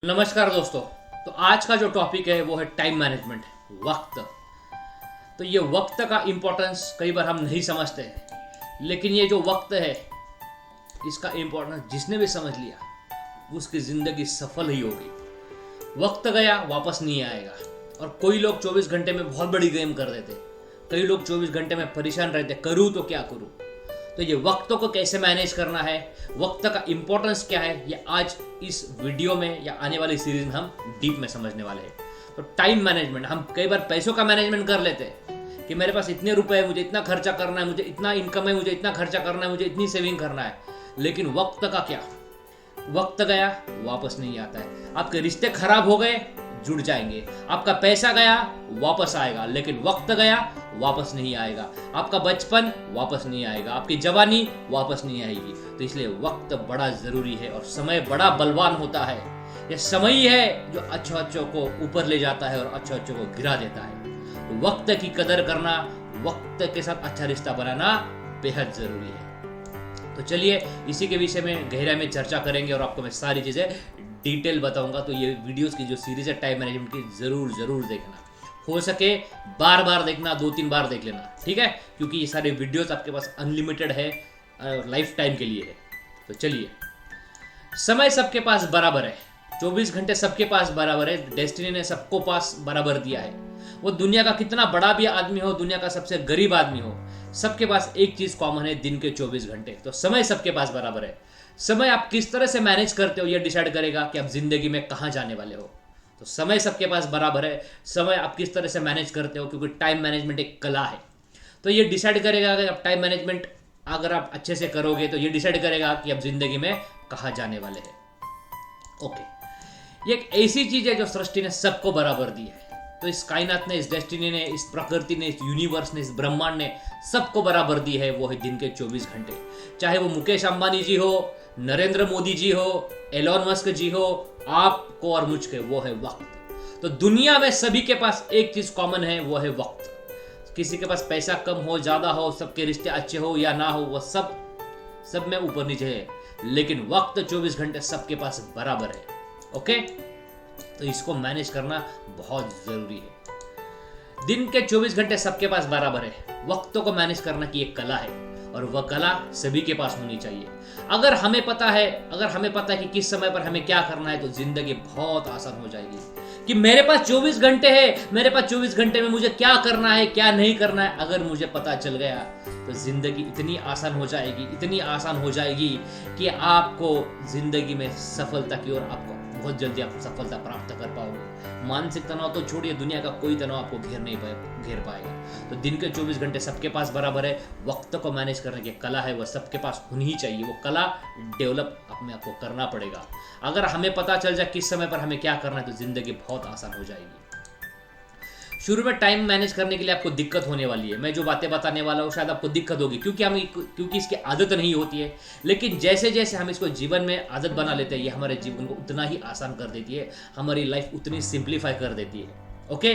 नमस्कार दोस्तों। तो आज का जो टॉपिक है वो है टाइम मैनेजमेंट, वक्त। तो ये वक्त का इम्पोर्टेंस कई बार हम नहीं समझते हैं, लेकिन ये जो वक्त है इसका इम्पोर्टेंस जिसने भी समझ लिया उसकी ज़िंदगी सफल ही होगी। वक्त गया वापस नहीं आएगा। और कोई लोग 24 घंटे में बहुत बड़ी गेम कर देते, कई लोग 24 घंटे में परेशान रहते, करूँ तो क्या करूँ। तो ये वक्त को कैसे मैनेज करना है, वक्त का इम्पोर्टेंस क्या है, ये आज इस वीडियो में या आने वाली सीरीज में हम डीप में समझने वाले हैं। तो टाइम मैनेजमेंट, हम कई बार पैसों का मैनेजमेंट कर लेते हैं कि मेरे पास इतने रुपए है, मुझे इतना खर्चा करना है, मुझे इतना इनकम है, मुझे इतना खर्चा करना है, मुझे इतनी सेविंग करना है। लेकिन वक्त का क्या? वक्त गया वापस नहीं आता है। आपके रिश्ते खराब हो गए, जुड़ जाएंगे। आपका पैसा गया वापस आएगा, लेकिन वक्त गया वापस नहीं आएगा। आपका बचपन वापस नहीं आएगा, आपकी जवानी वापस नहीं आएगी। तो इसलिए वक्त बड़ा जरूरी है और समय बड़ा बलवान होता है। यह समय ही है जो अच्छों को ऊपर ले जाता है और अच्छों को गिरा देता है। तो वक्त की कदर करना, वक्त के साथ अच्छा रिश्ता बनाना बेहद जरूरी है। तो चलिए इसी के विषय में गहराई में चर्चा करेंगे और आपको मैं सारी चीजें डिटेल बताऊंगा। तो ये वीडियोस की जो सीरीज है टाइम मैनेजमेंट की, जरूर देखना। हो सके बार बार देखना, 2-3 बार देख लेना, ठीक है, क्योंकि ये सारे वीडियोस आपके पास अनलिमिटेड है, लाइफ टाइम के लिए है। तो चलिए, समय सबके पास बराबर है, 24 घंटे सबके पास बराबर है। डेस्टिनी ने सबको पास बराबर दिया है। वो दुनिया का कितना बड़ा भी आदमी हो, दुनिया का सबसे गरीब आदमी हो, सबके पास एक चीज कॉमन है, दिन के 24 घंटे। तो समय सबके पास बराबर है। समय आप किस तरह से मैनेज करते हो यह डिसाइड करेगा कि आप जिंदगी में कहां जाने वाले हो। तो समय सबके पास बराबर है। समय आप किस तरह से मैनेज करते हो, क्योंकि टाइम मैनेजमेंट एक कला है। तो ये डिसाइड करेगा कि आप टाइम मैनेजमेंट अगर आप अच्छे से करोगे तो ये डिसाइड करेगा कि आप जिंदगी में कहां जाने वाले हैं। ओके, ये एक ऐसी चीज है जो सृष्टि ने सबको बराबर दी है। तो इस कायनात ने, इस डेस्टिनी ने, इस प्रकृति ने, इस यूनिवर्स ने, इस ब्रह्मांड ने सबको बराबर दी है। वो है दिन के 24 घंटे। चाहे वो मुकेश अंबानी जी हो, नरेंद्र मोदी जी हो, एलोन मस्क जी हो, आपको और मुझको, वो है वक्त। तो दुनिया में सभी के पास एक चीज कॉमन है, वो है वक्त। किसी के पास पैसा कम हो, ज्यादा हो, सबके रिश्ते अच्छे हो या ना हो, वो सब में ऊपर नीचे है, लेकिन वक्त 24 घंटे सबके पास बराबर है। ओके, तो इसको मैनेज करना बहुत जरूरी है। दिन के 24 घंटे सबके पास बराबर है। वक्तों को मैनेज करना की एक कला है और वह कला सभी के पास होनी चाहिए। अगर हमें पता है कि किस समय पर हमें क्या करना है, तो जिंदगी बहुत आसान हो जाएगी। कि मेरे पास 24 घंटे है, मेरे पास 24 घंटे में मुझे क्या करना है, क्या नहीं करना है, अगर मुझे पता चल गया तो जिंदगी इतनी आसान हो जाएगी कि आपको जिंदगी में सफलता की ओर आपको बहुत जल्दी आप सफलता प्राप्त कर पाओगे। मानसिक तनाव तो छोड़िए, दुनिया का कोई तनाव आपको घेर पाएगा। तो दिन के 24 घंटे सबके पास बराबर है। वक्त को मैनेज करने की कला है, वह सबके पास होनी ही चाहिए। वो कला डेवलप अपने आप को करना पड़ेगा। अगर हमें पता चल जाए किस समय पर हमें क्या करना है, तो जिंदगी बहुत आसान हो जाएगी। शुरू में टाइम मैनेज करने के लिए आपको दिक्कत होने वाली है। मैं जो बातें बताने वाला हूँ शायद आपको दिक्कत होगी, क्योंकि इसकी आदत नहीं होती है। लेकिन जैसे जैसे हम इसको जीवन में आदत बना लेते हैं, ये हमारे जीवन को उतना ही आसान कर देती है, हमारी लाइफ उतनी सिंप्लीफाई कर देती है। ओके,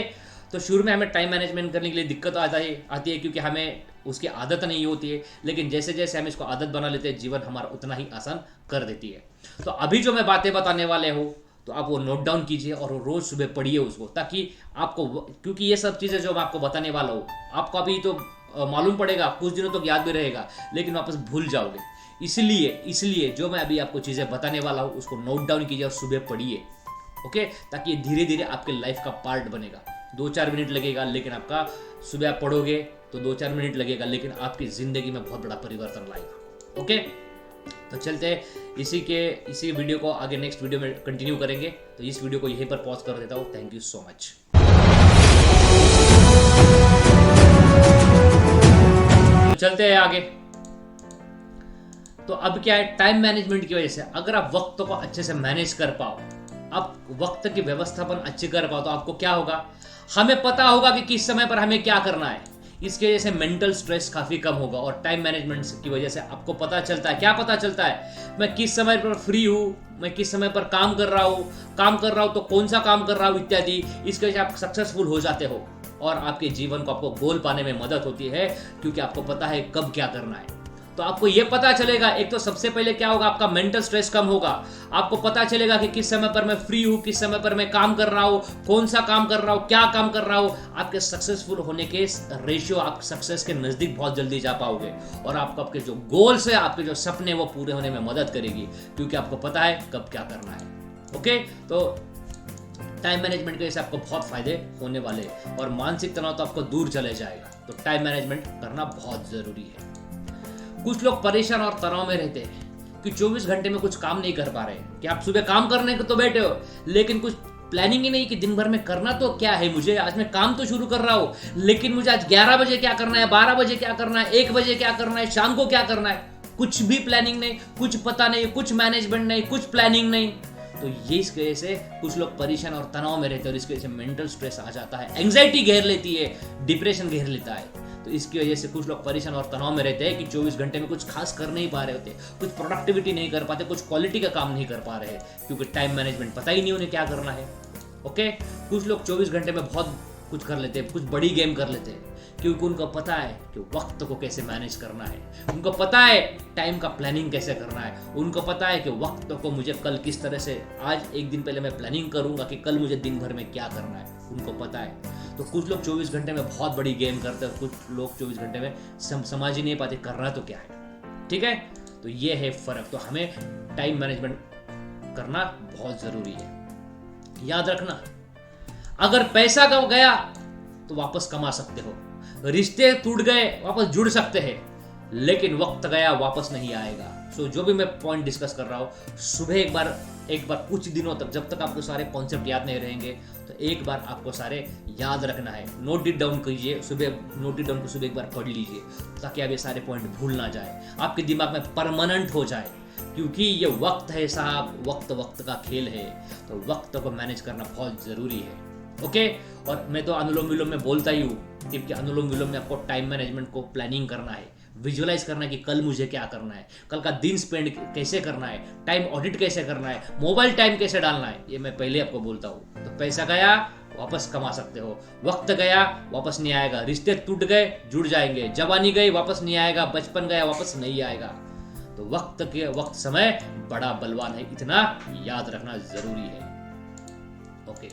तो शुरू में हमें टाइम मैनेजमेंट करने के लिए दिक्कत आती है क्योंकि हमें उसकी आदत नहीं होती है। लेकिन जैसे जैसे हम इसको आदत बना लेते हैं, जीवन हमारा उतना ही आसान कर देती है। तो अभी जो मैं बातें बताने वाले हूँ, तो आप वो नोट डाउन कीजिए और रोज सुबह पढ़िए उसको, ताकि आपको, क्योंकि ये सब चीज़ें जो मैं आपको बताने वाला हूँ, आपको अभी तो मालूम पड़ेगा, कुछ दिनों तक याद भी रहेगा, लेकिन वापस भूल जाओगे। इसलिए जो मैं अभी आपको चीज़ें बताने वाला हूँ उसको नोट डाउन कीजिए और सुबह पढ़िए। ओके, ताकि ये धीरे धीरे आपके लाइफ का पार्ट बनेगा। 2-4 मिनट लगेगा, लेकिन आपका सुबह आप पढ़ोगे तो 2-4 मिनट लगेगा, लेकिन आपकी ज़िंदगी में बहुत बड़ा परिवर्तन लाएगा। ओके, तो चलते हैं इसी वीडियो को आगे नेक्स्ट वीडियो में कंटिन्यू करेंगे। तो इस वीडियो को यहीं पर पॉज कर देता हूँ। Thank you so much. तो चलते हैं आगे। तो अब क्या है, टाइम मैनेजमेंट की वजह से अगर आप वक्त को अच्छे से मैनेज कर पाओ, आप वक्त की व्यवस्थापन अच्छी कर पाओ, तो आपको क्या होगा, हमें पता होगा कि किस समय पर हमें क्या करना है। इसकी वजह से मेंटल स्ट्रेस काफी कम होगा और टाइम मैनेजमेंट की वजह से आपको पता चलता है, क्या पता चलता है, मैं किस समय पर फ्री हूँ, मैं किस समय पर काम कर रहा हूँ तो कौन सा काम कर रहा हूँ इत्यादि। इसकी वजह से आप सक्सेसफुल हो जाते हो और आपके जीवन को, आपको गोल पाने में मदद होती है, क्योंकि आपको पता है कब क्या करना है। तो आपको ये पता चलेगा, एक तो सबसे पहले क्या होगा, आपका मेंटल स्ट्रेस कम होगा। आपको पता चलेगा कि किस समय पर मैं फ्री हूं, किस समय पर मैं काम कर रहा हूं, कौन सा काम कर रहा हूं, क्या काम कर रहा हूं। आपके सक्सेसफुल होने के रेशियो, आप सक्सेस के नजदीक बहुत जल्दी जा पाओगे और आपको आपके जो गोल्स है, आपके जो सपने, वो पूरे होने में मदद करेगी, क्योंकि आपको पता है कब क्या करना है। ओके, तो टाइम मैनेजमेंट के आपको बहुत फायदे होने वाले और मानसिक तनाव तो आपको दूर चले जाएगा। तो टाइम मैनेजमेंट करना बहुत जरूरी है। कुछ लोग परेशान और तनाव में रहते हैं कि 24 घंटे में कुछ काम नहीं कर पा रहे, कि आप सुबह काम करने को तो बैठे हो लेकिन कुछ प्लानिंग ही नहीं कि दिन भर में करना तो क्या है मुझे। आज मैं काम तो शुरू कर रहा हूं, लेकिन मुझे आज 11 बजे क्या करना है, 12 बजे क्या करना है, 1 बजे क्या करना है, शाम को क्या करना है, कुछ भी प्लानिंग नहीं, कुछ पता नहीं, कुछ मैनेजमेंट नहीं, कुछ प्लानिंग नहीं। तो ये इसकी वजह से कुछ लोग परेशान और तनाव में रहते हैं और इसकी वजह से मेंटल स्ट्रेस आ जाता है, एंग्जाइटी घेर लेती है, डिप्रेशन घेर लेता है। तो इसकी वजह से कुछ लोग परेशान और तनाव में रहते हैं कि 24 घंटे में कुछ खास कर नहीं पा रहे होते, कुछ प्रोडक्टिविटी नहीं कर पाते, कुछ क्वालिटी का काम नहीं कर पा रहे, क्योंकि टाइम मैनेजमेंट पता ही नहीं उन्हें क्या करना है। ओके, कुछ लोग 24 घंटे में बहुत कुछ कर लेते हैं, कुछ बड़ी गेम कर लेते हैं, क्योंकि उनको पता है कि वक्त को कैसे मैनेज करना है, उनको पता है टाइम का प्लानिंग कैसे करना है, उनको पता है कि वक्त को मुझे कल किस तरह से, आज एक दिन पहले मैं प्लानिंग करूंगा कि कल मुझे दिन भर में क्या करना है, उनको पता है। तो कुछ लोग 24 घंटे में बहुत बड़ी गेम करते हैं, कुछ लोग 24 घंटे में समझ ही नहीं पाते करना तो क्या है। ठीक है, तो ये है फर्क। तो हमें टाइम मैनेजमेंट करना बहुत जरूरी है। याद रखना, अगर पैसा गया तो वापस कमा सकते हो, रिश्ते टूट गए वापस जुड़ सकते हैं, लेकिन वक्त गया वापस नहीं आएगा। सो जो भी मैं पॉइंट डिस्कस कर रहा हूं, सुबह एक बार कुछ दिनों तक, जब तक आपको सारे कॉन्सेप्ट याद नहीं रहेंगे, तो एक बार आपको सारे याद रखना है, नोट इट डाउन कीजिए, नोट इट डाउन को सुबह एक बार पढ़ लीजिए, ताकि आप ये सारे पॉइंट भूल ना जाए, आपके दिमाग में परमानेंट हो जाए। क्योंकि ये वक्त है साहब, वक्त का खेल है, तो वक्त को मैनेज करना बहुत जरूरी है। ओके, और मैं तो अनुलोम विलोम में बोलता ही हूँ, क्योंकि अनुलोम विलोम में आपको टाइम मैनेजमेंट को प्लानिंग करना है, विजुअलाइज करना है कि कल मुझे क्या करना है, कल का दिन स्पेंड कैसे करना है, टाइम ऑडिट कैसे करना है, मोबाइल टाइम कैसे डालना है, ये मैं पहले आपको बोलता हूँ। तो पैसा गया वापस कमा सकते हो, वक्त गया वापस नहीं आएगा, रिश्ते टूट गए जुड़ जाएंगे, जवानी गई वापस नहीं आएगा, बचपन गया वापस नहीं आएगा। तो वक्त समय बड़ा बलवान है, इतना याद रखना जरूरी है। ओके,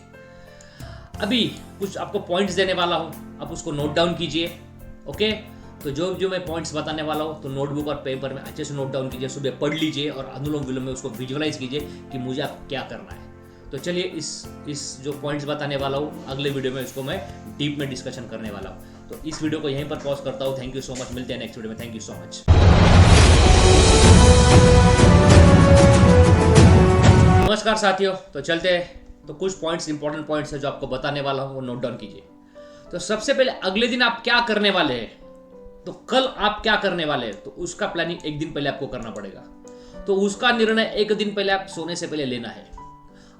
अभी कुछ आपको पॉइंट्स देने वाला हूं, आप उसको नोट डाउन कीजिए। ओके, तो जो मैं पॉइंट्स बताने वाला हूं, तो नोटबुक और पेपर में अच्छे से नोट डाउन कीजिए, सुबह पढ़ लीजिए और अनुलोम विलोम में उसको विजुअलाइज कीजिए कि मुझे आप क्या करना है। तो चलिए इस जो पॉइंट्स बताने वाला हूँ, अगले वीडियो में इसको मैं डीप में डिस्कशन करने वाला हूँ। तो इस वीडियो को यहीं पर पॉज करता हूँ। थैंक यू सो मच, मिलते हैं नेक्स्ट वीडियो में। Thank you so much. नमस्कार साथियों, तो चलते हैं। तो कुछ पॉइंट्स, इंपॉर्टेंट पॉइंट्स है जो आपको बताने वाला हूँ, वो नोट डाउन कीजिए। तो सबसे पहले अगले दिन आप क्या करने वाले हैं, तो कल आप क्या करने वाले हैं, तो उसका प्लानिंग एक दिन पहले आपको करना पड़ेगा। तो उसका निर्णय एक दिन पहले आप सोने से पहले लेना है।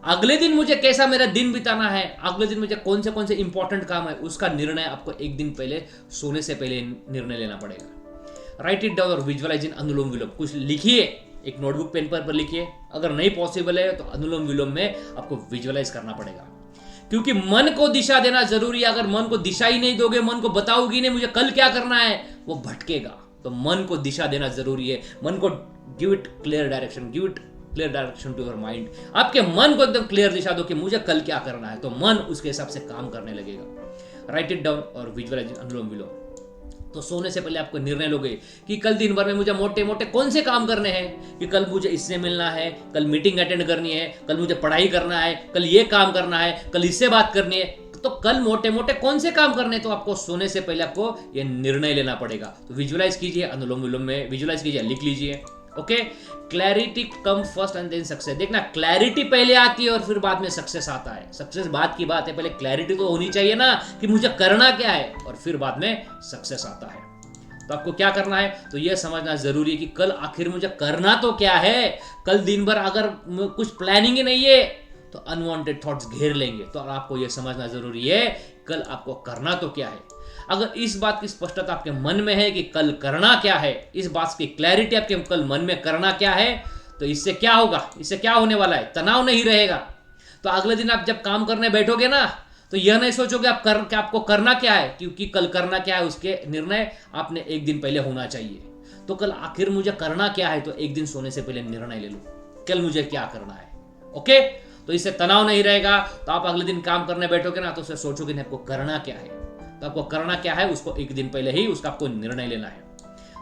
अगले दिन मुझे कैसा मेरा दिन बिताना है, अगले दिन मुझे कौन से इंपॉर्टेंट काम है, उसका निर्णय आपको एक दिन पहले सोने से पहले निर्णय लेना पड़ेगा। राइट इट डाउन और विजुअलाइज इन अनुलोम विलोम। कुछ लिखिए, एक नोटबुक पेन पर लिखिए। अगर नहीं पॉसिबल है तो अनुलोम विलोम में आपको विजुअलाइज करना पड़ेगा, क्योंकि मन को दिशा देना जरूरी है। अगर मन को दिशा ही नहीं दोगे, मन को बताओगी नहीं मुझे कल क्या करना है, वो भटकेगा। तो मन को दिशा देना जरूरी है। मन को give it clear direction, give it clear direction to your mind. आपके मन को एकदम क्लियर दिशा दो कि मुझे कल क्या करना है, तो मन उसके हिसाब से काम करने लगेगा। राइट इट डाउन और विजुअलाइज अनुलोम विलोम। तो सोने से पहले आपको निर्णय लोगे कि कल दिन भर में मुझे मोटे मोटे कौन से काम करने हैं, कि कल मुझे इससे मिलना है, कल मीटिंग अटेंड करनी है, कल मुझे पढ़ाई करना है, कल ये काम करना है, कल इससे बात करनी है। तो कल मोटे मोटे कौन से काम करने, तो आपको सोने से पहले आपको ये निर्णय लेना पड़ेगा। तो विजुअलाइज कीजिए, अनुलोम विलोम में विजुअलाइज कीजिए, लिख लीजिए। Okay, clarity come first and then success. देखना, क्लैरिटी पहले आती है और फिर बाद में सक्सेस आता है। सक्सेस बाद की बात है, पहले क्लैरिटी तो होनी चाहिए ना कि मुझे करना क्या है, और फिर बाद में सक्सेस आता है। तो आपको क्या करना है, तो यह समझना जरूरी है कि कल आखिर मुझे करना तो क्या है। कल दिन भर अगर कुछ प्लानिंग ही नहीं है तो अनवांटेड थॉट्स घेर लेंगे। तो आपको यह समझना जरूरी है कल आपको करना तो क्या है। अगर इस बात की स्पष्टता आपके मन में है कि कल करना क्या है, इस बात की क्लैरिटी आपके कल मन में करना क्या है, तो इससे क्या होगा, इससे क्या होने वाला है, तनाव नहीं रहेगा। तो अगले दिन आप जब काम करने बैठोगे ना, तो यह नहीं सोचोगे आपको करना क्या है, क्योंकि कल करना क्या है उसके निर्णय आपने एक दिन पहले होना चाहिए। तो कल आखिर मुझे करना क्या है, तो एक दिन सोने से पहले निर्णय ले लो कल मुझे क्या करना है। ओके, तो इससे तनाव नहीं रहेगा। तो आप अगले दिन काम करने बैठोगे ना, तो उससे सोचोगे नहीं आपको करना क्या है, तो आपको करना क्या है उसको एक दिन पहले ही उसका आपको निर्णय लेना है।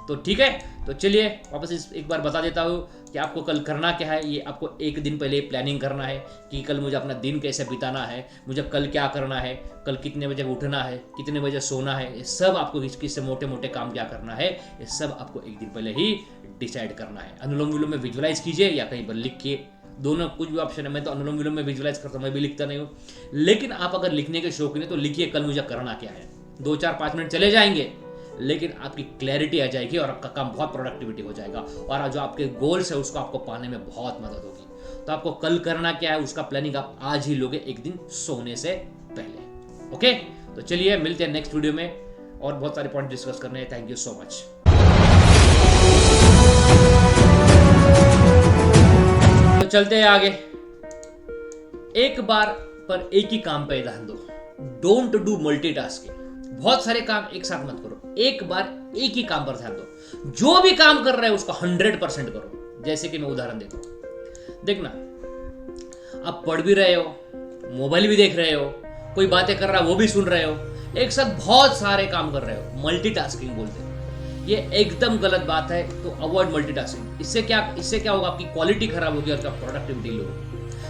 तो ठीक है, तो चलिए वापस एक बार बता देता हूँ कि आपको कल करना क्या है। ये आपको एक दिन पहले प्लानिंग करना है कि कल मुझे अपना दिन कैसे बिताना है, मुझे कल क्या करना है, कल कितने बजे उठना है, कितने बजे सोना है, ये सब आपको किससे मोटे मोटे काम क्या करना है, ये सब आपको एक दिन पहले ही डिसाइड करना है। अनुलोम विलोम में विजुलाइज कीजिए या कहीं पर लिखिए, दोनों कुछ भी ऑप्शन है। मैं तो अनुलोम विलोम में विजुलाइज करता हूँ, मैं भी लिखता नहीं हूँ, लेकिन आप अगर लिखने के शौकीन है तो लिखिए कल मुझे करना क्या है। 2-4-5 मिनट चले जाएंगे, लेकिन आपकी क्लैरिटी आ जाएगी और आपका काम बहुत प्रोडक्टिविटी हो जाएगा, और जो आपके गोल्स है उसको आपको पाने में बहुत मदद होगी। तो आपको कल करना क्या है उसका प्लानिंग आप आज ही लोगे, एक दिन सोने से पहले। ओके, तो चलिए मिलते हैं नेक्स्ट वीडियो में और बहुत सारे पॉइंट डिस्कस करने हैं। Thank you so much. तो चलते हैं आगे। एक बार पर एक ही काम पे ध्यान दो, डोंट डू मल्टीटास्किंग। बहुत सारे काम एक साथ मत करो, एक बार एक ही काम पर ध्यान दो। जो भी काम कर रहे हो उसको 100% करो। जैसे कि मैं उदाहरण देता हूं, देखना आप पढ़ भी रहे हो, मोबाइल भी देख रहे हो, कोई बातें कर रहा है वो भी सुन रहे हो, एक साथ बहुत सारे काम कर रहे हो, मल्टीटास्किंग बोलते हैं। ये एकदम गलत बात है, तो अवॉइड मल्टीटास्किंग। इससे क्या होगा, आपकी क्वालिटी खराब होगी और आपका प्रोडक्टिविटी लो होगी।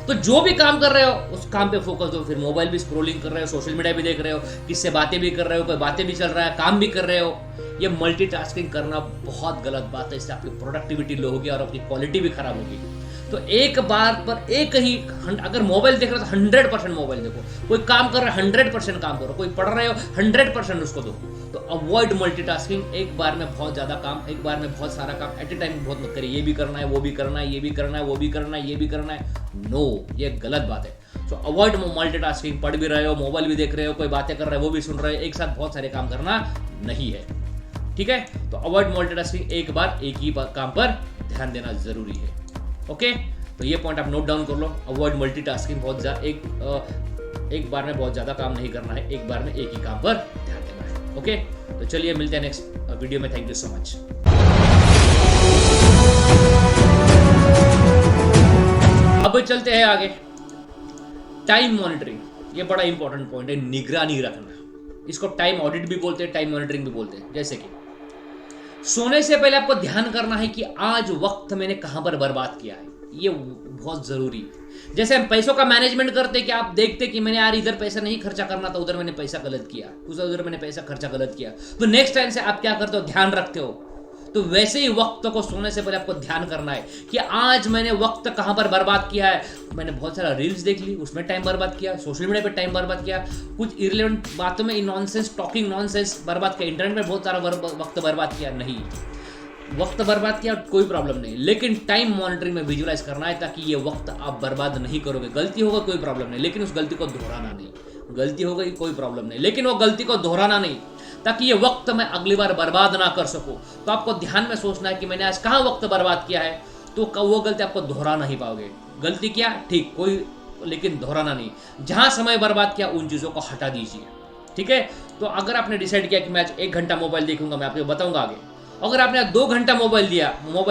तो जो भी काम कर रहे हो उस काम पे फोकस दो। फिर मोबाइल भी स्क्रॉलिंग कर रहे हो, सोशल मीडिया भी देख रहे हो, किससे बातें भी कर रहे हो, कोई बातें भी चल रहा है, काम भी कर रहे हो, ये मल्टीटास्किंग करना बहुत गलत बात है। इससे आपकी प्रोडक्टिविटी लो होगी और आपकी क्वालिटी भी खराब होगी। तो एक बार पर एक ही, अगर मोबाइल देख रहे हो तो 100% मोबाइल देखो, कोई काम कर रहा है 100% काम करो, कोई पढ़ रहे हो 100% उसको दो। तो अवॉइड मल्टीटास्किंग। एक बार में बहुत ज्यादा काम, एक बार में बहुत सारा काम एट ए टाइम बहुत मत करिए। ये भी करना है, वो भी करना है, ये भी करना है, वो भी करना है, ये भी करना है, नो, ये गलत बात है। तो अवॉइड मल्टीटास्किंग। पढ़ भी रहे हो, मोबाइल भी देख रहे हो, कोई बातें कर रहे हो वो भी सुन रहे हो, एक साथ बहुत सारे काम करना नहीं है। ठीक है, तो अवॉइड मल्टीटास्किंग। एक बार एक ही काम पर ध्यान देना जरूरी है। ओके, तो ये पॉइंट आप नोट डाउन कर लो। अवॉइड मल्टीटास्किंग, बहुत ज्यादा एक बार में बहुत ज्यादा काम नहीं करना है, एक बार में एक ही काम पर ध्यान देना है। ओके, तो चलिए मिलते हैं नेक्स्ट वीडियो में। Thank you so much. अब चलते हैं आगे। टाइम मॉनिटरिंग, ये बड़ा इंपॉर्टेंट पॉइंट है, निगरानी रखना। इसको टाइम ऑडिट भी बोलते हैं, टाइम मॉनिटरिंग भी बोलते हैं। जैसे कि सोने से पहले आपको ध्यान करना है कि आज वक्त मैंने कहां पर बर्बाद किया है, ये बहुत जरूरी है। जैसे हम पैसों का मैनेजमेंट करते कि आप देखते कि मैंने यार इधर पैसा नहीं खर्चा करना था, उधर मैंने पैसा गलत किया, उधर मैंने पैसा खर्चा गलत किया, तो नेक्स्ट टाइम से आप क्या करते हो, ध्यान रखते हो। तो वैसे ही वक्त को सोने से पहले आपको ध्यान करना है कि आज मैंने वक्त कहां पर बर्बाद किया है। मैंने बहुत सारा रील्स देख ली, उसमें टाइम बर्बाद किया, सोशल मीडिया पे टाइम बर्बाद किया, कुछ इररिलेवेंट बातों में नॉनसेंस टॉकिंग नॉनसेंस बर्बाद किया, इंटरनेट में बहुत सारा वक्त बर्बाद किया। नहीं, वक्त बर्बाद किया कोई प्रॉब्लम नहीं, लेकिन टाइम मॉनिटरिंग में विजुलाइज करना है ताकि ये वक्त आप बर्बाद नहीं करोगे। गलती होगा कोई प्रॉब्लम नहीं, लेकिन उस गलती को दोहराना नहीं। गलती हो गई कोई प्रॉब्लम नहीं, लेकिन वो गलती को दोहराना नहीं, ताकि ये वक्त मैं अगली बार बर्बाद ना कर सकूं। तो आपको ध्यान में सोचना है कि मैंने आज कहां वक्त बर्बाद किया है, तो वो गलती आपको दोहरा नहीं पाओगे। गलती किया ठीक, कोई, लेकिन दोहराना नहीं। जहां समय बर्बाद किया उन चीजों को हटा दीजिए। ठीक है, तो अगर आपने डिसाइड किया कि मैं आज 1 घंटा मोबाइल देखूंगा, मैं आपको बताऊंगा आगे। अगर आपने 2 घंटा मोबाइल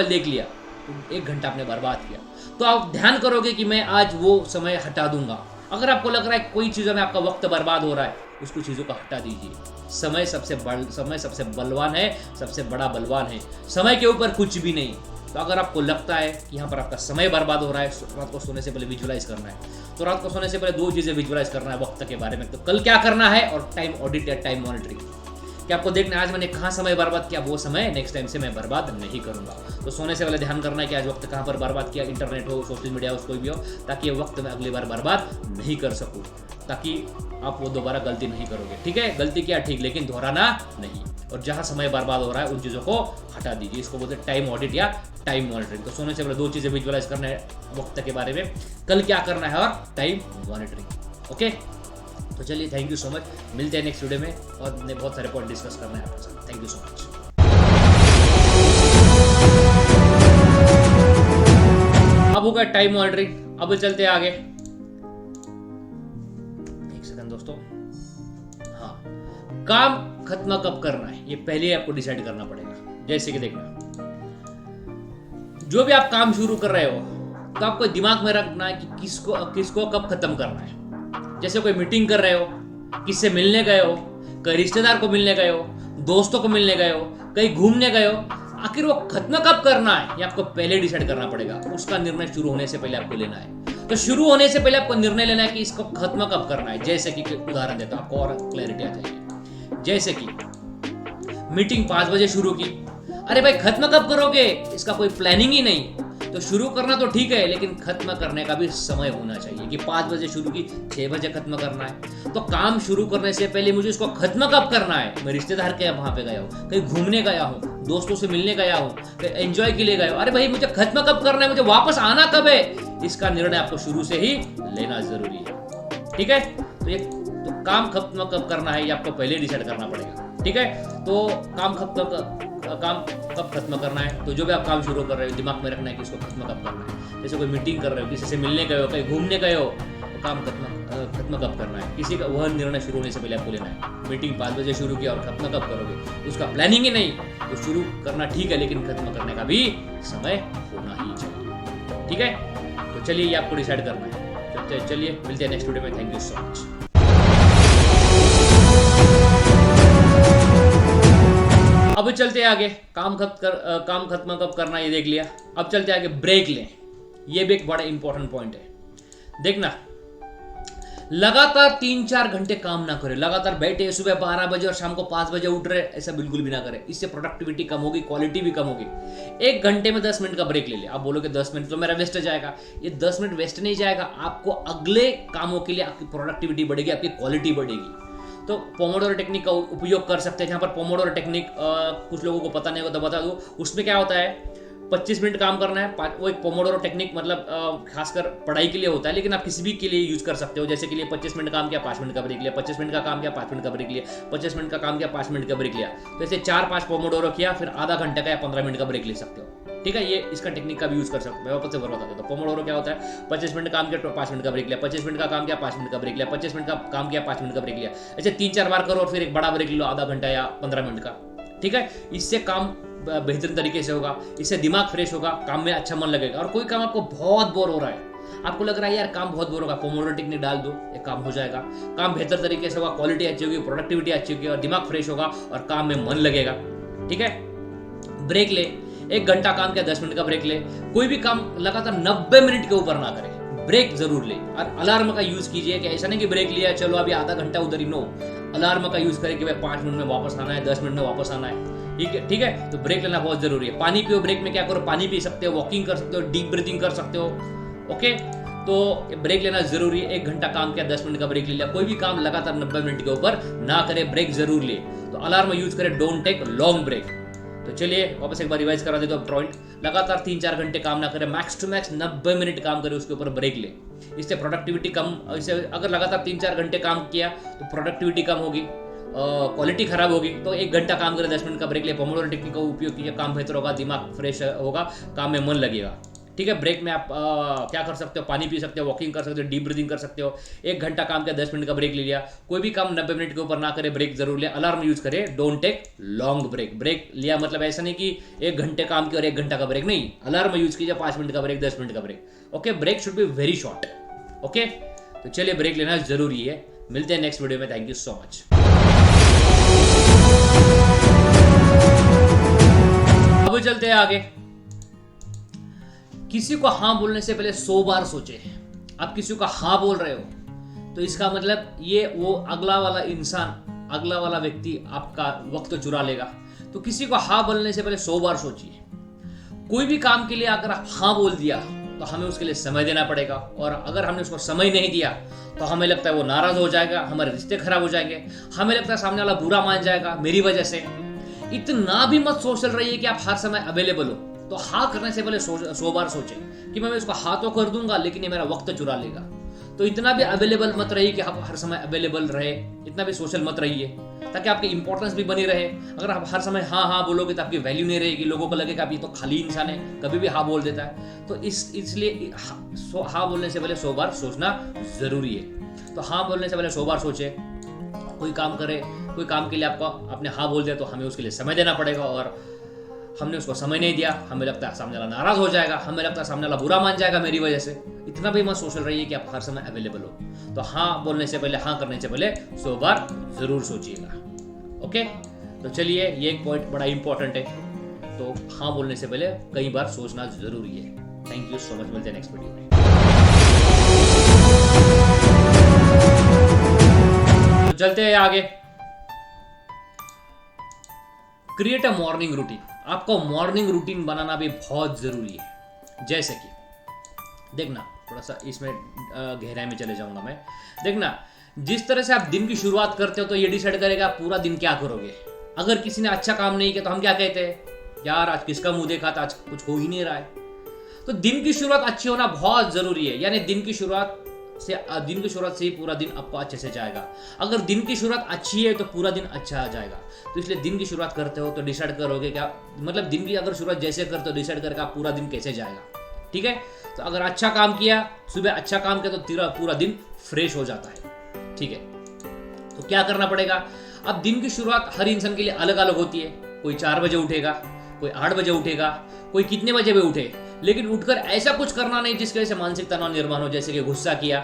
देख लिया तो 1 घंटा आपने बर्बाद किया। तो आप ध्यान करोगे कि मैं आज वो समय हटा दूंगा। अगर आपको लग रहा है कोई चीज़ों में आपका वक्त बर्बाद हो रहा है, उसको चीज़ों को हटा दीजिए। समय सबसे बलवान है, सबसे बड़ा बलवान है। समय के ऊपर कुछ भी नहीं। तो अगर आपको लगता है कि यहाँ पर आपका समय बर्बाद हो रहा है, रात को सोने से पहले विजुलाइज करना है। तो रात को सोने से पहले 2 चीज़ें विजुलाइज करना है वक्त के बारे में। तो कल क्या करना है, और टाइम ऑडिट या टाइम मॉनिटरिंग, कि आपको देखना है आज मैंने कहाँ समय बर्बाद किया, वो समय नेक्स्ट टाइम से मैं बर्बाद नहीं करूंगा। तो सोने से पहले ध्यान करना है कि आज वक्त कहाँ पर बर्बाद किया, इंटरनेट हो, सोशल मीडिया हो, कोई भी हो, ताकि ये वक्त मैं अगली बार बर्बाद नहीं कर सकूं, ताकि आप वो दोबारा गलती नहीं करोगे। ठीक है, गलती किया ठीक, लेकिन दोहराना नहीं। और जहाँ समय बर्बाद हो रहा है उन चीज़ों को हटा दीजिए। इसको बोलते हैं टाइम ऑडिट या टाइम मॉनिटरिंग। तो सोने से पहले 2 चीज़ें विजुअलाइज करना है वक्त के बारे में, कल क्या करना है, और टाइम मॉनिटरिंग। ओके, तो चलिए थैंक यू सो मच। मिलते हैं नेक्स्ट वीडियो में, और हमने बहुत सारे पॉइंट डिस्कस करना है आपके साथ। Thank you so much. अब होगा टाइम मॉनिटरिंग। अब चलते हैं आगे। एक सेकंड दोस्तों। हाँ, काम खत्म कब करना है ये पहले आपको डिसाइड करना पड़ेगा। जैसे कि देखना, जो भी आप काम शुरू कर रहे हो तो आपको दिमाग में रखना है कि किसको कब खत्म करना है। जैसे कोई मीटिंग कर रहे हो, किससे मिलने गए हो, कहीं रिश्तेदार को मिलने गए हो, दोस्तों को मिलने गए हो, कहीं घूमने गए हो, आखिर वो खत्म कब करना है ये आपको पहले डिसाइड करना पड़ेगा। उसका निर्णय शुरू होने से पहले आपको लेना है। तो शुरू होने से पहले आपको निर्णय लेना है कि इसको खत्म कब करना है। जैसे कि उदाहरण देता हूं आपको और क्लैरिटी आ जाएगी। जैसे कि मीटिंग 5 बजे शुरू की, अरे भाई खत्म कब करोगे, इसका कोई प्लानिंग ही नहीं। तो शुरू करना तो ठीक है, लेकिन खत्म करने का भी समय होना चाहिए कि 5 बजे शुरू की 6 बजे खत्म करना है। तो काम शुरू करने से पहले मुझे इसको खत्म कब करना है। मैं रिश्तेदार के वहां पे गया हूँ, कहीं घूमने गया हूँ, दोस्तों से मिलने गया हूँ, कहीं एंजॉय के लिए गया हूँ, अरे भाई मुझे खत्म कब करना है, मुझे वापस आना कब है, इसका निर्णय आपको शुरू से ही लेना जरूरी है। ठीक है, तो काम खत्म कब करना है ये आपको पहले डिसाइड करना पड़ेगा। ठीक है, तो काम कब खत्म करना है। तो जो भी आप काम शुरू कर रहे हो दिमाग में रखना है कि इसको खत्म कब करना है। जैसे कोई मीटिंग कर रहे हो, किसी से मिलने गए हो, कहीं घूमने गए हो, तो काम खत्म कब करना है, किसी का वह निर्णय शुरू होने से पहले आपको लेना है। मीटिंग 5 बजे शुरू किया और खत्म कब करोगे, उसका प्लानिंग ही नहीं। तो शुरू करना ठीक है, लेकिन खत्म करने का भी समय होना ही चाहिए। ठीक है, तो चलिए ये आपको डिसाइड करना है। चलिए मिलते हैं नेक्स्ट वीडियो में। Thank you so much. अब चलते आगे, काम खत्म कब करना ये देख लिया। अब चलते आगे, ब्रेक लें। ये भी एक बड़ा इंपॉर्टेंट पॉइंट है। देखना, लगातार 3-4 घंटे काम ना करें। लगातार बैठे सुबह 12 बजे और शाम को 5 बजे उठ रहे, ऐसा बिल्कुल भी ना करें। इससे प्रोडक्टिविटी कम होगी, क्वालिटी भी कम होगी। 1 घंटे में 10 मिनट का ब्रेक ले ले। आप बोलोगे 10 मिनट तो मेरा वेस्ट जाएगा। ये 10 मिनट वेस्ट नहीं जाएगा, आपको अगले कामों के लिए आपकी प्रोडक्टिविटी बढ़ेगी, आपकी क्वालिटी बढ़ेगी। तो पोमोडोरो टेक्निक का उपयोग कर सकते हैं। जहाँ पर पोमोडोरो टेक्निक कुछ लोगों को पता नहीं होता, बता दूं। उसमें क्या होता है, 25 मिनट काम करना है। वो एक पोमोडोरो टेक्निक मतलब खासकर पढ़ाई के लिए होता है, लेकिन आप किसी भी के लिए यूज कर सकते हो। जैसे के लिए 25 मिनट काम किया, 5 मिनट का ब्रेक लिया, 25 मिनट का काम किया, 5 मिनट का ब्रेक लिया, 25 मिनट का काम किया, 5 मिनट का ब्रेक लिया। तो ऐसे 4-5 पोमोडोरो किया, फिर आधा घंटे का या 15 मिनट का ब्रेक ले सकते हो। ठीक है, ये इसका टेक्निक का भी यूज कर सकते हो। मैं वापस से बता देता हूं। पोमोडोरो क्या होता है, 25 मिनट काम किया तो 5 मिनट का ब्रेक लिया, 25 मिनट का काम किया, 5 मिनट का ब्रेक लिया, 25 मिनट का काम किया, 5 मिनट का ब्रेक लिया। ऐसे 3-4 बार करो और फिर एक बड़ा ब्रेक लो, आधा घंटा या 15 मिनट का। ठीक है, इससे काम बेहतरीन तरीके से होगा, इससे दिमाग फ्रेश होगा, काम में अच्छा मन लगेगा। और कोई काम आपको बहुत बोर हो रहा है, आपको लग रहा है यार काम बहुत बोर होगा, पोमोडोरो टेक्निक डाल दो, एक काम हो जाएगा। काम बेहतर तरीके से होगा, क्वालिटी अच्छी होगी, प्रोडक्टिविटी अच्छी होगी और दिमाग फ्रेश होगा और काम में मन लगेगा। ठीक है, ब्रेक ले। 1 घंटा काम किया, 10 मिनट का ब्रेक ले। कोई भी काम लगातार 90 मिनट के ऊपर ना करें, ब्रेक जरूर ले। और अलार्म का यूज कीजिए कि ऐसा नहीं कि ब्रेक लिया चलो अभी आधा घंटा उधर ही, नो। अलार्म का यूज करें कि भाई 5 मिनट में वापस आना है, 10 मिनट में वापस आना है। ठीक है, तो ब्रेक लेना बहुत जरूरी है। पानी पियो, ब्रेक में क्या करो, पानी पी सकते हो, वॉकिंग कर सकते हो, डीप ब्रीथिंग कर सकते हो। ओके, तो ब्रेक लेना जरूरी है। 1 घंटा काम किया, 10 मिनट का ब्रेक ले लिया। कोई भी काम लगातार 90 मिनट के ऊपर ना करे, ब्रेक जरूर ले। तो अलार्म यूज करें, डोंट टेक लॉन्ग ब्रेक। तो चलिए वापस एक बार रिवाइज करा देता हूं पॉइंट। लगातार 3-4 घंटे काम ना करें, मैक्स टू मैक्स 90 मिनट काम करें, उसके ऊपर ब्रेक ले। इससे प्रोडक्टिविटी कम, इससे अगर लगातार 3-4 घंटे काम किया तो प्रोडक्टिविटी कम होगी, क्वालिटी खराब होगी। तो 1 घंटा काम करें, 10 मिनट का ब्रेक ले, पोमोडोरो टेक्निक का उपयोग कीजिए, काम बेहतर होगा, दिमाग फ्रेश होगा, काम में मन लगेगा। ठीक है, ब्रेक में आप क्या कर सकते हो, पानी पी सकते हो, वॉकिंग कर सकते हो, डीप ब्रीथिंग कर सकते हो। 1 घंटा काम किया, 10 मिनट का ब्रेक ले लिया। कोई भी काम 90 मिनट के ऊपर ना करे, ब्रेक जरूर ले। अलार्म यूज करें, don't take long break. Break लिया मतलब ऐसा नहीं कि 1 घंटे काम किया और 1 घंटा का ब्रेक, नहीं। अलार्म यूज कीजिए, 5 मिनट का ब्रेक, 10 मिनट का break. Okay, break should be very short. Okay, तो चलिए ब्रेक लेना जरूरी है। मिलते हैं नेक्स्ट वीडियो में। Thank you so much. अब चलते हैं आगे। किसी को हाँ बोलने से पहले 100 बार सोचे। आप किसी को हाँ बोल रहे हो तो इसका मतलब ये वो अगला वाला इंसान, अगला वाला व्यक्ति आपका वक्त चुरा लेगा। तो किसी को हाँ बोलने से पहले 100 बार सोचिए। कोई भी काम के लिए अगर हाँ बोल दिया तो हमें उसके लिए समय देना पड़ेगा, और अगर हमने उसको समय नहीं दिया तो हमें लगता है वो नाराज हो जाएगा, हमारे रिश्ते खराब हो जाएंगे, हमें लगता है सामने वाला बुरा मान जाएगा मेरी वजह से। इतना भी मत सोचल रहिए कि आप हर समय अवेलेबल हो। तो हाँ करने से पहले 100 बार सोचें कि मैं इसको हाँ तो कर दूंगा लेकिन ये मेरा वक्त चुरा लेगा। तो इतना भी अवेलेबल मत रहिए कि आप हर समय अवेलेबल रहे, इतना भी सोशल मत रहिए ताकि आपकी इंपॉर्टेंस भी बनी रहे। अगर आप हर समय हाँ हाँ बोलोगे तो आपकी वैल्यू नहीं रहेगी, लोगों को लगेगा आप ये तो खाली इंसान है, कभी भी हाँ बोल देता है। तो इसलिए हाँ बोलने से पहले 100 बार सोचना जरूरी है। तो हाँ बोलने से पहले 100 बार सोचे। कोई काम करे, कोई काम के लिए आपने हाँ बोल दिया तो हमें उसके लिए समय देना पड़ेगा, और हमने उसको समय नहीं दिया, हमें लगता है सामने वाला नाराज हो जाएगा, हमें लगता है सामने वाला बुरा मान जाएगा मेरी वजह से। इतना भी मत सोच रही है कि आप हर समय अवेलेबल हो। तो हाँ बोलने से पहले, हाँ करने से पहले 100 बार जरूर सोचिएगा। ओके, तो चलिए ये एक पॉइंट बड़ा इंपॉर्टेंट है। तो हाँ बोलने से पहले कई बार सोचना जरूरी है। थैंक यू सो मच, मिलते हैं नेक्स्ट वीडियो में। तो चलते हैं आगे। Create a morning routine. आपको मॉर्निंग रूटीन बनाना भी बहुत जरूरी है। जैसे कि देखना, थोड़ा सा इसमें गहराई में चले जाऊंगा मैं। देखना, जिस तरह से आप दिन की शुरुआत करते हो तो ये डिसाइड करेगा आप पूरा दिन क्या करोगे। अगर किसी ने अच्छा काम नहीं किया तो हम क्या कहते हैं, यार आज किसका मुंह देखा था, आज कुछ हो ही नहीं रहा है। तो दिन की शुरुआत अच्छी होना बहुत जरूरी है। यानी दिन की शुरुआत से ही पूरा दिन आपको अच्छे से जाएगा। अगर दिन की शुरुआत अच्छी है तो पूरा दिन अच्छा आ जाएगा। तो इसलिए दिन की शुरुआत करते हो तो डिसाइड करोगे क्या, मतलब दिन की अगर शुरुआत जैसे करते हो डिसाइड करके आप पूरा दिन कैसे जाएगा। ठीक है, तो अगर अच्छा काम किया, सुबह अच्छा काम किया तो पूरा दिन फ्रेश हो जाता है। ठीक है, तो क्या करना पड़ेगा। अब दिन की शुरुआत हर इंसान के लिए अलग अलग होती है। कोई 4 बजे उठेगा, कोई 8 बजे उठेगा, कोई कितने बजे भी उठे, लेकिन उठकर ऐसा कुछ करना नहीं जिसकी वजह से मानसिक तनाव निर्माण हो। जैसे कि गुस्सा किया,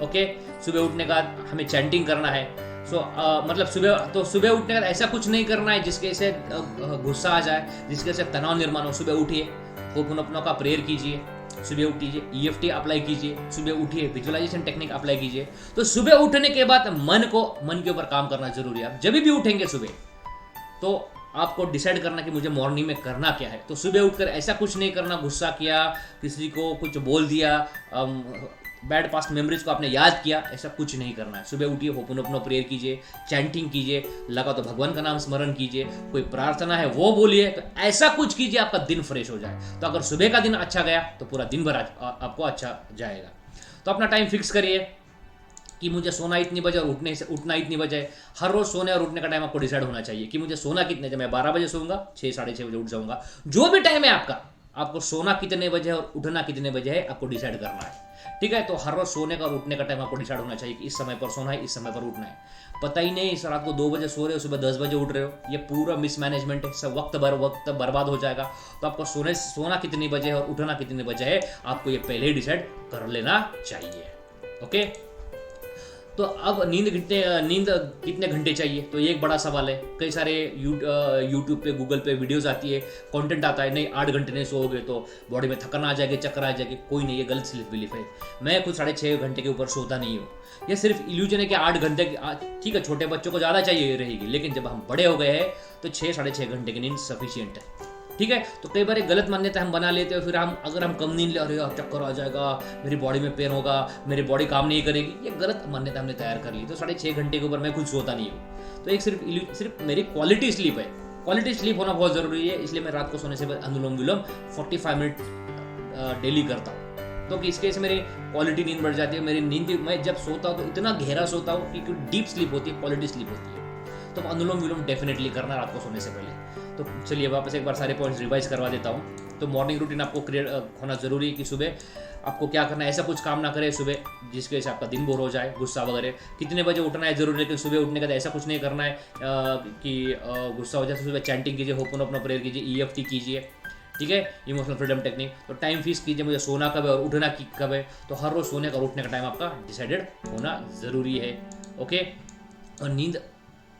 ओके, सुबह उठने का हमें चैंटिंग करना है। मतलब सुबह उठने का ऐसा कुछ नहीं करना है जिसके से गुस्सा आ जाए, जिसके से तनाव निर्माण हो। सुबह उठिए, होपुनोपोनो का प्रेयर कीजिए, सुबह उठिए, EFT अप्लाई कीजिए, सुबह उठिए, विजुअलाइजेशन टेक्निक अप्लाई कीजिए। तो सुबह उठने के बाद मन के ऊपर काम करना जरूरी है। आप जब भी उठेंगे सुबह तो आपको डिसाइड करना कि मुझे मॉर्निंग में करना क्या है। तो सुबह उठकर ऐसा कुछ नहीं करना, गुस्सा किया, किसी को कुछ बोल दिया, बैड पास्ट मेमोरीज को आपने याद किया, ऐसा कुछ नहीं करना है। सुबह उठिए, होपुनोपोनो प्रेयर कीजिए, चैंटिंग कीजिए, लगा तो भगवान का नाम स्मरण कीजिए, कोई प्रार्थना है वो बोलिए। तो ऐसा कुछ कीजिए आपका दिन फ्रेश हो जाए। तो अगर सुबह का दिन अच्छा गया तो पूरा दिन भर आपको अच्छा जाएगा। तो अपना टाइम फिक्स करिए कि मुझे सोना इतनी बजे और उठना इतनी बजे। हर रोज सोने और उठने का टाइम आपको डिसाइड होना चाहिए कि मुझे सोना कितने बजे। मैं 12 बजे सोऊंगा, 6 साढ़े 6 बजे उठ जाऊंगा। जो भी टाइम है आपका, आपको सोना कितने बजे है और उठना कितने बजे है आपको डिसाइड करना है। ठीक है, तो हर रोज सोने का और उठने का टाइम आपको डिसाइड होना चाहिए कि इस समय पर सोना है, इस समय पर उठना है। पता ही नहीं इस रात को 2 बजे सो रहे हो, सुबह 10 बजे उठ रहे हो, ये पूरा मिसमैनेजमेंट है। सब वक्त बर्बाद हो जाएगा। तो आपको सोना कितनी बजे है और उठना कितने बजे है आपको ये पहले ही डिसाइड कर लेना चाहिए। ओके, तो अब नींद कितने घंटे चाहिए, तो ये एक बड़ा सवाल है। कई सारे यूट्यूब पे, गूगल पे वीडियोस आती है, कंटेंट आता है, नहीं 8 घंटे नहीं सोओगे तो बॉडी में थकान आ जाएगी, चक्कर आ जाएगी। कोई नहीं, ये गलत सेल्फ बिलीफ है। मैं खुद 6.5 घंटे के ऊपर सोता नहीं हूँ। ये सिर्फ इल्यूजन है कि 8 घंटे ठीक है, छोटे बच्चों को ज़्यादा चाहिए रहेगी, लेकिन जब हम बड़े हो गए हैं तो 6 साढ़े 6 घंटे की नींद सफिशियंट है। ठीक है, तो कई बार एक गलत मान्यता हम बना लेते हैं। फिर अगर हम कम नींद ले रहे हो, चक्कर आ जाएगा, मेरी बॉडी में पेन होगा, मेरी बॉडी काम नहीं करेगी, ये गलत मान्यता हमने तैयार कर ली। तो 6.5 घंटे के ऊपर मैं खुद सोता नहीं हूँ। तो एक सिर्फ मेरी क्वालिटी स्लीप है। क्वालिटी स्लीप होना बहुत जरूरी है। इसलिए मैं रात को सोने से पहले अनुलोम विलोम 45 मिनट डेली करता हूँ। तो इसके से मेरी क्वालिटी नींद बढ़ जाती है। मेरी नींद, मैं जब सोता हूँ तो इतना गहरा सोता हूँ कि डीप स्लीप होती है, क्वालिटी स्लीप होती है। तो अनुलोम विलोम डेफिनेटली करना रात को सोने से पहले। तो चलिए वापस एक बार सारे पॉइंट्स रिवाइज करवा देता हूँ। तो मॉर्निंग रूटीन आपको क्रिएट होना जरूरी है कि सुबह आपको क्या करना है। ऐसा कुछ काम ना करें सुबह जिसके वजह से आपका दिन बोर हो जाए, गुस्सा वगैरह। कितने बजे उठना है जरूरी, लेकिन सुबह उठने का ऐसा कुछ नहीं करना है कि गुस्सा हो जाए। सुबह चैंटिंग कीजिए, होपुनोपोनो प्रेयर कीजिए, EFT कीजिए। ठीक है, इमोशनल फ्रीडम टेक्निक। तो टाइम फिक्स कीजिए, मुझे सोना कब है और उठना कब है। तो हर रोज सोने का और उठने का टाइम आपका डिसाइडेड होना जरूरी है। ओके, और नींद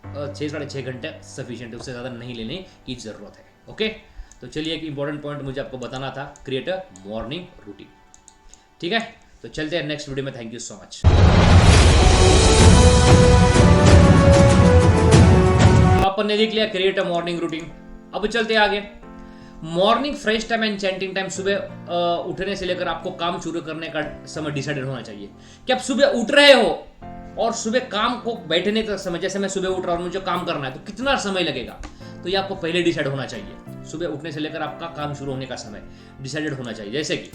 6 साढ़े 6 घंटे सफिशिएंट है, उससे ज़्यादा नहीं लेने की ज़रूरत है। ओके, तो चलिए एक इंपॉर्टेंट पॉइंट मुझे आपको बताना था, क्रिएट अ मॉर्निंग रूटीन। ठीक है, तो चलते हैं नेक्स्ट वीडियो में। Thank you so much. अपन ने देख लिया क्रिएट अ मॉर्निंग रूटीन। अब चलते हैं आगे। Morning fresh time and chanting time. सुबह उठने से लेकर आपको काम शुरू करने का समय डिसाइडेड होना चाहिए कि आप सुबह उठ रहे हो और सुबह काम को बैठने का समय, जैसे मैं सुबह उठ रहा हूँ मुझे काम करना है तो कितना समय लगेगा, तो ये आपको पहले डिसाइड होना चाहिए। सुबह उठने से लेकर आपका काम शुरू होने का समय डिसाइडेड होना चाहिए। जैसे कि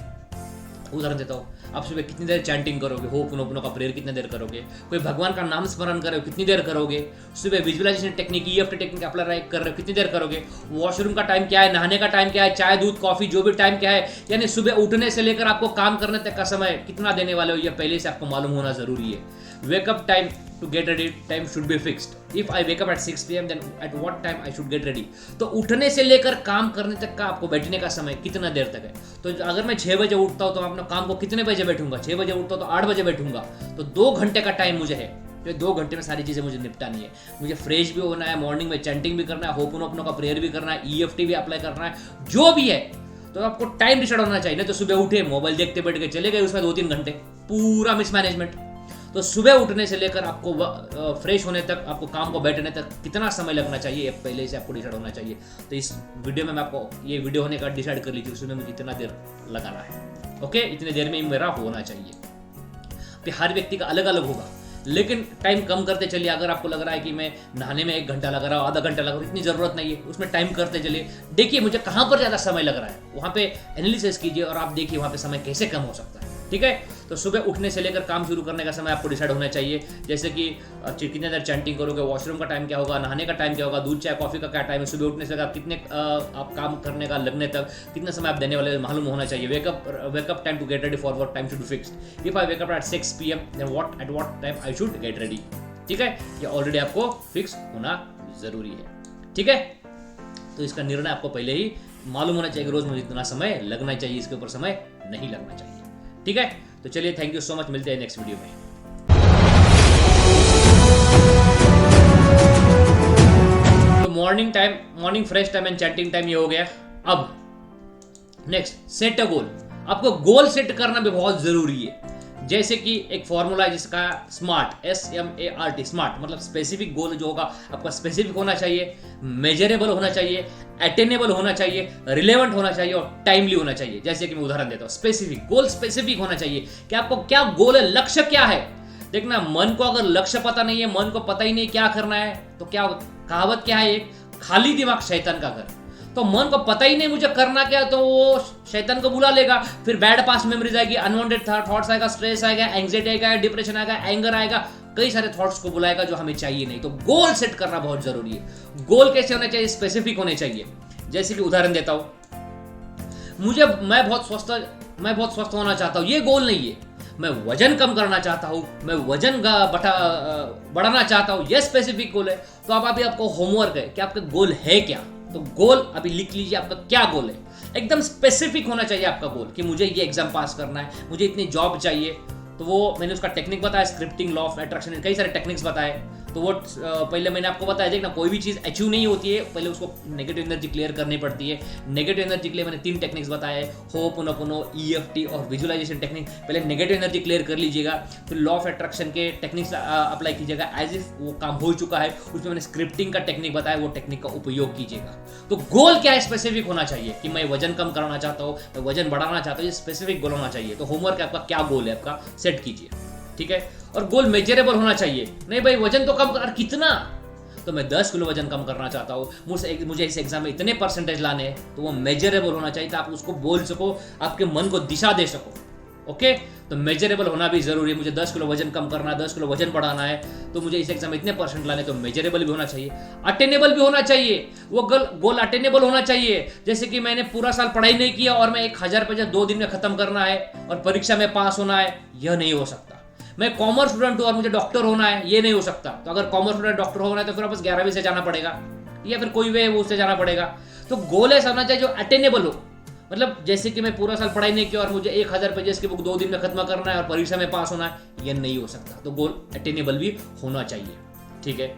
उदाहरण देता हूँ, आप सुबह कितनी देर चैंटिंग करोगे, होपुनोपोनो का प्रेयर कितनी देर करोगे, कोई भगवान का नाम स्मरण करोगे कितनी देर करोगे, सुबह visualisation technique, EFT technique apply कर रहे हो कितनी देर करोगे, वॉशरूम का टाइम क्या है, नहाने का टाइम क्या है, चाय दूध कॉफी जो भी टाइम क्या है, यानी सुबह उठने से लेकर आपको काम करने तक का समय कितना देने वाले हो, यह पहले से आपको मालूम होना जरूरी है। Wake up time to get ready time should be fixed. If I wake up at 6 p.m. then at what time I should get ready? तो उठने से लेकर काम करने तक का आपको बैठने का समय कितना देर तक है? तो अगर मैं 6 बजे उठता हूँ तो मैं अपना काम को कितने बजे बैठूंगा? 6 बजे उठता हूँ तो 8 बजे बैठूंगा, तो 2 घंटे का टाइम मुझे है। तो 2 घंटे में सारी चीज़ें मुझे निपटानी है। मुझे फ्रेश भी होना है, मॉर्निंग में चैंटिंग भी करना है, होपोनोपोनो का प्रेयर भी करना है, EFT भी अप्लाई करना है, जो भी है। तो आपको टाइम डिसाइड होना चाहिए। नहीं तो सुबह उठे, मोबाइल देखते बैठ के चले गए, उसमें 2-3 घंटे, पूरा मिसमैनेजमेंट। तो सुबह उठने से लेकर आपको फ्रेश होने तक, आपको काम को बैठने तक कितना समय लगना चाहिए, पहले से आपको डिसाइड होना चाहिए। तो इस वीडियो में मैं आपको ये वीडियो होने का डिसाइड कर लीजिए, उसमें मुझे कितना देर लगाना है। ओके, इतने देर में मेरा होना चाहिए। तो हर व्यक्ति का अलग अलग होगा, लेकिन टाइम कम करते चलिए। अगर आपको लग रहा है कि मैं नहाने में 1 घंटा लगा रहा हूँ, आधा घंटा लगा रहा हूँ, इतनी ज़रूरत नहीं है, उसमें टाइम करते चलिए। देखिए मुझे कहाँ पर ज़्यादा समय लग रहा है, वहाँ पे एनालिसिस कीजिए और आप देखिए वहाँ पे समय कैसे कम हो सकता है। ठीक है, तो सुबह उठने से लेकर काम शुरू करने का समय आपको डिसाइड होना चाहिए। जैसे कि कितने देर चैंटिंग करोगे, वॉशरूम का टाइम क्या होगा, नहाने का टाइम क्या होगा, दूध चाय कॉफी का क्या टाइम है, सुबह उठने से लेकर कितने आप काम करने का लगने तक कितना समय आप देने वाले मालूम होना चाहिए। Wake up time to get ready for work time should be fixed. If I wake up at 6 PM then at what time I should get ready. ठीक है, ये ऑलरेडी आपको फिक्स होना जरूरी है। ठीक है, तो इसका निर्णय आपको पहले ही मालूम होना चाहिए कि रोज मुझे इतना समय लगना चाहिए, इसके ऊपर समय नहीं लगना चाहिए। ठीक है, तो चलिए थैंक यू सो मच, मिलते हैं नेक्स्ट वीडियो में। तो morning fresh time and chatting time ये हो गया। अब नेक्स्ट, सेट अ गोल। आपको गोल सेट करना भी बहुत जरूरी है। जैसे कि एक फॉर्मूला है जिसका SMART, SMART, स्मार्ट मतलब स्पेसिफिक गोल जो होगा आपका स्पेसिफिक होना चाहिए, मेजरेबल होना चाहिए, अटेनेबल होना चाहिए, रिलेवेंट होना चाहिए और टाइमली होना चाहिए। जैसे कि मैं उदाहरण देता हूँ, स्पेसिफिक गोल स्पेसिफिक होना चाहिए कि आपको क्या गोल है, लक्ष्य क्या है। देखना, मन को अगर लक्ष्य पता नहीं है, मन को पता ही नहीं क्या करना है, तो क्या कहावत क्या है, एक खाली दिमाग शैतान का घर। तो मन को पता ही नहीं मुझे करना क्या, तो वो शैतान को बुला लेगा। फिर बैड पास्ट मेमोरीज आएगी, अनवांटेड थॉट्स आएगा, स्ट्रेस आएगा, एंग्जाइटी आएगा, डिप्रेशन आएगा, एंगर आएगा, कई सारे थॉट्स को बुलाएगा जो हमें चाहिए नहीं। तो गोल सेट करना बहुत जरूरी है। गोल कैसे होने चाहिए, स्पेसिफिक होने चाहिए। जैसे कि उदाहरण देता हूं, मैं बहुत स्वस्थ होना चाहता हूं, ये गोल नहीं है। मैं वजन कम करना चाहता हूं, मैं वजन बढ़ाना चाहता हूं, ये स्पेसिफिक गोल है। तो अब अभी आपको होमवर्क है कि आपका गोल है क्या। तो गोल अभी लिख लीजिए, आपका क्या गोल है। एकदम स्पेसिफिक होना चाहिए आपका गोल कि मुझे ये एग्जाम पास करना है, मुझे इतनी जॉब चाहिए। तो वो मैंने उसका टेक्निक बताया, स्क्रिप्टिंग, लॉ ऑफ अट्रैक्शन, कई सारे टेक्निक्स बताए। तो वो पहले मैंने आपको बताया, देखना कोई भी चीज़ अचीव नहीं होती है, पहले उसको नेगेटिव एनर्जी क्लियर करनी पड़ती है। नेगेटिव एनर्जी के लिए मैंने 3 टेक्निक्स बताए, होपोनोपोनो, EFT और विजुअलाइजेशन टेक्निक। पहले नेगेटिव एनर्जी क्लियर कर लीजिएगा, फिर लॉ ऑफ अट्रैक्शन के टेक्निक्स अप्लाई कीजिएगा। एज इफ वो काम हो चुका है, उसमें मैंने स्क्रिप्टिंग का टेक्निक बताया, वो टेक्निक का उपयोग कीजिएगा। तो गोल क्या है, स्पेसिफिक होना चाहिए कि मैं वजन कम करना चाहता हूँ, मैं वजन बढ़ाना चाहता हूँ, ये स्पेसिफिक गोल होना चाहिए। तो होमवर्क आपका क्या गोल है, आपका सेट कीजिए। ठीक है, और गोल मेजरेबल होना चाहिए। नहीं भाई वजन तो कम कर, कितना, तो मैं 10 किलो वजन कम करना चाहता हूँ, मुझे इस एग्जाम में इतने परसेंटेज लाने हैं, तो वो मेजरेबल होना चाहिए, तो आप उसको बोल सको, आपके मन को दिशा दे सको। ओके, तो मेजरेबल होना भी जरूरी है। मुझे 10 किलो वजन कम करना है, 10 किलो वजन बढ़ाना है, तो मुझे इस एग्जाम में इतने परसेंट लाने, तो मेजरेबल भी होना चाहिए, अटेनेबल भी होना चाहिए। वो गोल अटेनेबल होना चाहिए। जैसे कि मैंने पूरा साल पढ़ाई नहीं किया और मैं 1000 पेज 2 दिन में खत्म करना है और परीक्षा में पास होना है, यह नहीं हो सकता। मैं कॉमर्स स्टूडेंट हूं और मुझे डॉक्टर होना है, ये नहीं हो सकता। तो अगर कॉमर्स स्टूडेंट डॉक्टर होना है तो फिर वापस 11वीं से जाना पड़ेगा, या फिर कोई वे वो उससे जाना पड़ेगा। तो गोल ऐसा होना चाहिए जो अटेनेबल हो। मतलब जैसे कि मैं पूरा साल पढ़ाई नहीं किया और मुझे 1000 पेजेस की बुक 2 दिन में खत्म करना है और परीक्षा में पास होना है, यह नहीं हो सकता। तो गोल अटेनेबल भी होना चाहिए। ठीक है,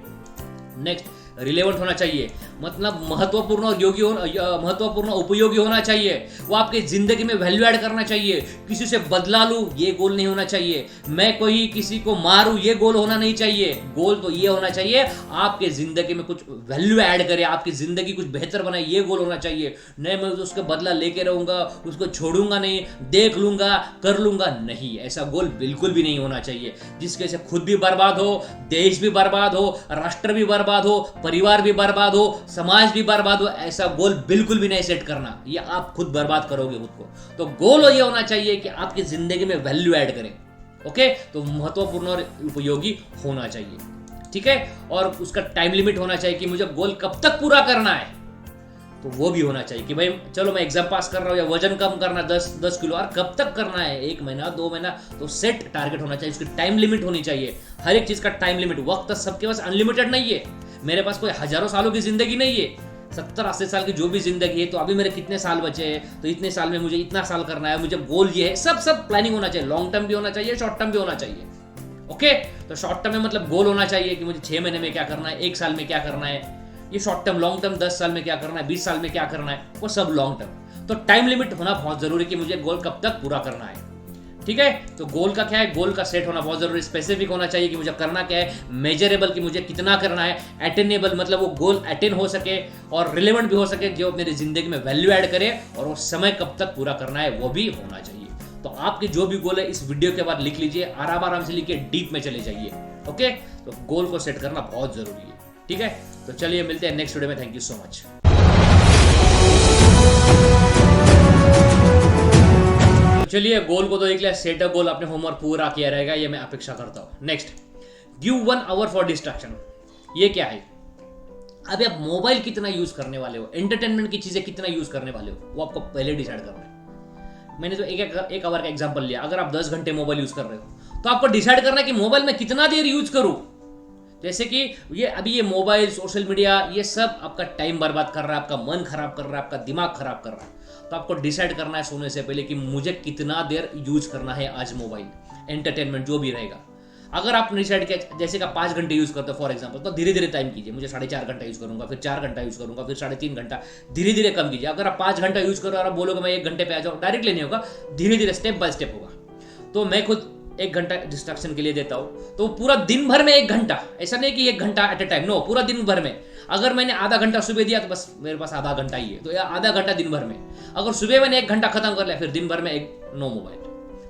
नेक्स्ट, रिलेवेंट होना चाहिए, मतलब महत्वपूर्ण और महत्वपूर्ण उपयोगी होना चाहिए। वो आपकी जिंदगी में वैल्यू ऐड करना चाहिए। किसी से बदला लूं, ये गोल नहीं होना चाहिए। मैं कोई किसी को मारूं, ये गोल होना नहीं चाहिए। गोल तो ये होना चाहिए आपके जिंदगी में कुछ वैल्यू ऐड करे, आपकी जिंदगी कुछ बेहतर बनाए, ये गोल होना चाहिए। नहीं मैं उसके बदला लेके रहूंगा, उसको छोड़ूंगा नहीं, देख लूंगा, कर लूंगा, नहीं, ऐसा गोल बिल्कुल भी नहीं होना चाहिए। जिसके से खुद भी बर्बाद हो, देश भी बर्बाद हो, राष्ट्र भी बर्बाद हो, परिवार भी बर्बाद हो, समाज भी बर्बाद हो, ऐसा गोल बिल्कुल भी नहीं सेट करना। ये आप खुद बर्बाद करोगे खुद को। तो गोल ये होना चाहिए कि आपकी जिंदगी में वैल्यू ऐड करें। ओके, तो महत्वपूर्ण और उपयोगी होना चाहिए। ठीक है, और उसका टाइम लिमिट होना चाहिए कि मुझे गोल कब तक पूरा करना है। तो वो भी होना चाहिए कि भाई चलो मैं एग्जाम पास कर रहा हूँ या वजन कम करना 10 किलो, और कब तक करना है, 1 महीना 2 महीना, तो सेट टारगेट होना चाहिए, उसकी टाइम लिमिट होनी चाहिए। हर एक चीज का टाइम लिमिट, वक्त सबके पास अनलिमिटेड नहीं है। मेरे पास कोई हजारों सालों की जिंदगी नहीं है, 70-80 साल की जो भी जिंदगी है, तो अभी मेरे कितने साल बचे हैं, तो इतने साल में मुझे इतना साल करना है, मुझे गोल ये है, सब प्लानिंग होना चाहिए। लॉन्ग टर्म भी होना चाहिए, शॉर्ट टर्म भी होना चाहिए। ओके, तो शॉर्ट टर्म में मतलब गोल होना चाहिए कि मुझे 6 महीने में क्या करना है, 1 साल में क्या करना है, ये शॉर्ट टर्म। लॉन्ग टर्म 10 साल में क्या करना है, 20 साल में क्या करना है, वो सब लॉन्ग टर्म। तो टाइम लिमिट होना बहुत जरूरी कि मुझे गोल कब तक पूरा करना है। ठीक है, तो गोल का क्या है, गोल का सेट होना बहुत जरूरी, स्पेसिफिक होना चाहिए कि मुझे करना क्या है, मेजरेबल कि मुझे कितना करना है, अटेनेबल मतलब वो गोल अटेन हो सके और रिलेवेंट भी हो सके, जो मेरी जिंदगी में वैल्यू ऐड करे, और वो समय कब तक पूरा करना है वो भी होना चाहिए। तो आपके जो भी गोल है इस वीडियो के बाद लिख लीजिए, आराम से लिखिए, डीप में चले जाइए। ओके, तो गोल को सेट करना बहुत जरूरी है। ठीक है, तो चलिए मिलते हैं नेक्स्ट वीडियो में। Thank you so much. चलिए, गोल को तो देख लिया, सेट अ गोल, अपने होमवर्क पूरा किया रहेगा, ये मैं अपेक्षा करता हूं। Next, give 1 hour for distraction. ये क्या है? अभी आप मोबाइल कितना यूज करने वाले हो, एंटरटेनमेंट की चीजें कितना यूज करने वाले हो, वो आपको पहले डिसाइड करना है। मैंने जो एक आवर का एग्जांपल लिया, अगर आप 10 घंटे मोबाइल यूज कर रहे हो, तो आपको डिसाइड करना है कि मोबाइल में कितना देर यूज करूं। जैसे कि ये मोबाइल, सोशल मीडिया, ये सब आपका टाइम बर्बाद कर रहा है, आपका मन खराब कर रहा है, आपका दिमाग खराब कर रहा है। तो आपको डिसाइड करना है सोने से पहले कि मुझे कितना देर यूज करना है आज मोबाइल, एंटरटेनमेंट जो भी रहेगा। अगर आप डिसाइड किया जैसे कि 5 घंटे यूज करते हो फॉर एग्जांपल, तो धीरे धीरे टाइम कीजिए, मुझे 4.5 घंटा यूज करूंगा, फिर 4 घंटा यूज करूंगा, फिर 3.5 घंटा, धीरे धीरे कम कीजिए। अगर आप 5 घंटा यूज करो और आप बोलोगे मैं 1 घंटे पे आ जाऊँ, डायरेक्टली नहीं होगा, धीरे धीरे स्टेप बाय स्टेप होगा। तो मैं खुद 1 घंटा डिस्ट्रैक्शन के लिए देता हूं, तो पूरा दिन भर में 1 घंटा, ऐसा नहीं कि 1 घंटा एट ए टाइम, नो, पूरा दिन भर में। अगर मैंने आधा घंटा सुबह दिया तो बस मेरे पास आधा घंटा ही है, तो या आधा घंटा दिन भर में। अगर सुबह मैंने 1 घंटा खत्म कर लिया, फिर दिन भर में नो मोबाइल,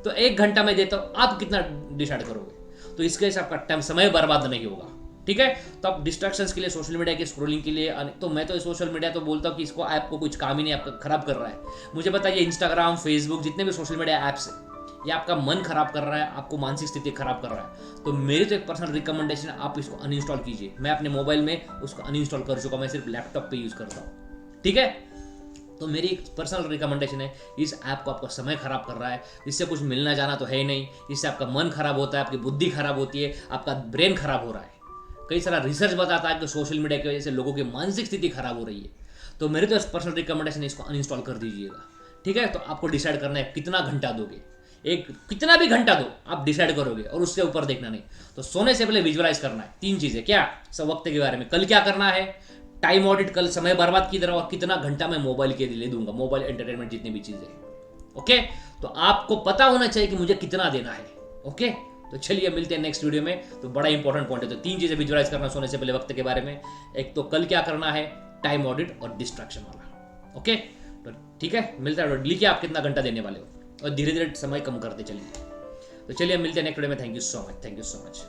तो 1 घंटा मैं देता हूं। आप कितना डिसाइड करोगे, तो इसके हिसाब का टाइम, समय बर्बाद नहीं होगा। ठीक है, तो आप डिस्ट्रैक्शंस के लिए, सोशल मीडिया के स्क्रोलिंग के लिए, तो मैं तो सोशल मीडिया तो बोलता हूँ कि इसको ऐप को कुछ काम ही नहीं, आपका खराब कर रहा है। मुझे बताइए, इंस्टाग्राम, फेसबुक, जितने भी सोशल मीडिया ऐप्स है, ये आपका मन खराब कर रहा है, आपको मानसिक स्थिति खराब कर रहा है, तो मेरी तो एक पर्सनल रिकमेंडेशन है, आप इसको अनइंस्टॉल कीजिए। मैं अपने मोबाइल में उसको अनइंस्टॉल कर चुका, मैं सिर्फ लैपटॉप पे यूज करता हूँ। ठीक है, तो मेरी एक पर्सनल रिकमेंडेशन है, इस ऐप को आपका समय खराब कर रहा है, इससे कुछ मिलना जाना तो है ही नहीं, इससे आपका मन खराब होता है, आपकी बुद्धि खराब होती है, आपका ब्रेन खराब हो रहा है। कई सारा रिसर्च बताता है कि सोशल मीडिया की वजह से लोगों की मानसिक स्थिति खराब हो रही है। तो मेरी तो पर्सनल रिकमेंडेशन है, इसको अनइंस्टॉल कर दीजिएगा। ठीक है, तो आपको डिसाइड करना है कितना घंटा दोगे, कितना भी घंटा दो आप डिसाइड करोगे, और उससे ऊपर देखना नहीं। तो सोने से पहले विजुअलाइज करना है 3 चीजें, क्या सब वक्त के बारे में, कल क्या करना है, टाइम ऑडिट, कल समय बर्बाद की तरह, और कितना घंटा मैं मोबाइल के लिए दूंगा, मोबाइल एंटरटेनमेंट जितनी भी चीजें। ओके, तो आपको पता होना चाहिए कि मुझे कितना देना है। ओके, तो चलिए मिलते हैं नेक्स्ट वीडियो में। तो बड़ा इंपॉर्टेंट पॉइंट है, तो 3 चीजें विजुअलाइज करना सोने से पहले वक्त के बारे में, एक तो कल क्या करना है, टाइम ऑडिट और डिस्ट्रैक्शन वाला। ओके, तो ठीक है, मिलता है, लिखिए आप कितना घंटा देने वाले हो, और धीरे धीरे समय कम करते चलिए। तो चलिए मिलते हैं नेक्स्ट वीडियो में। Thank you so much, thank you so much.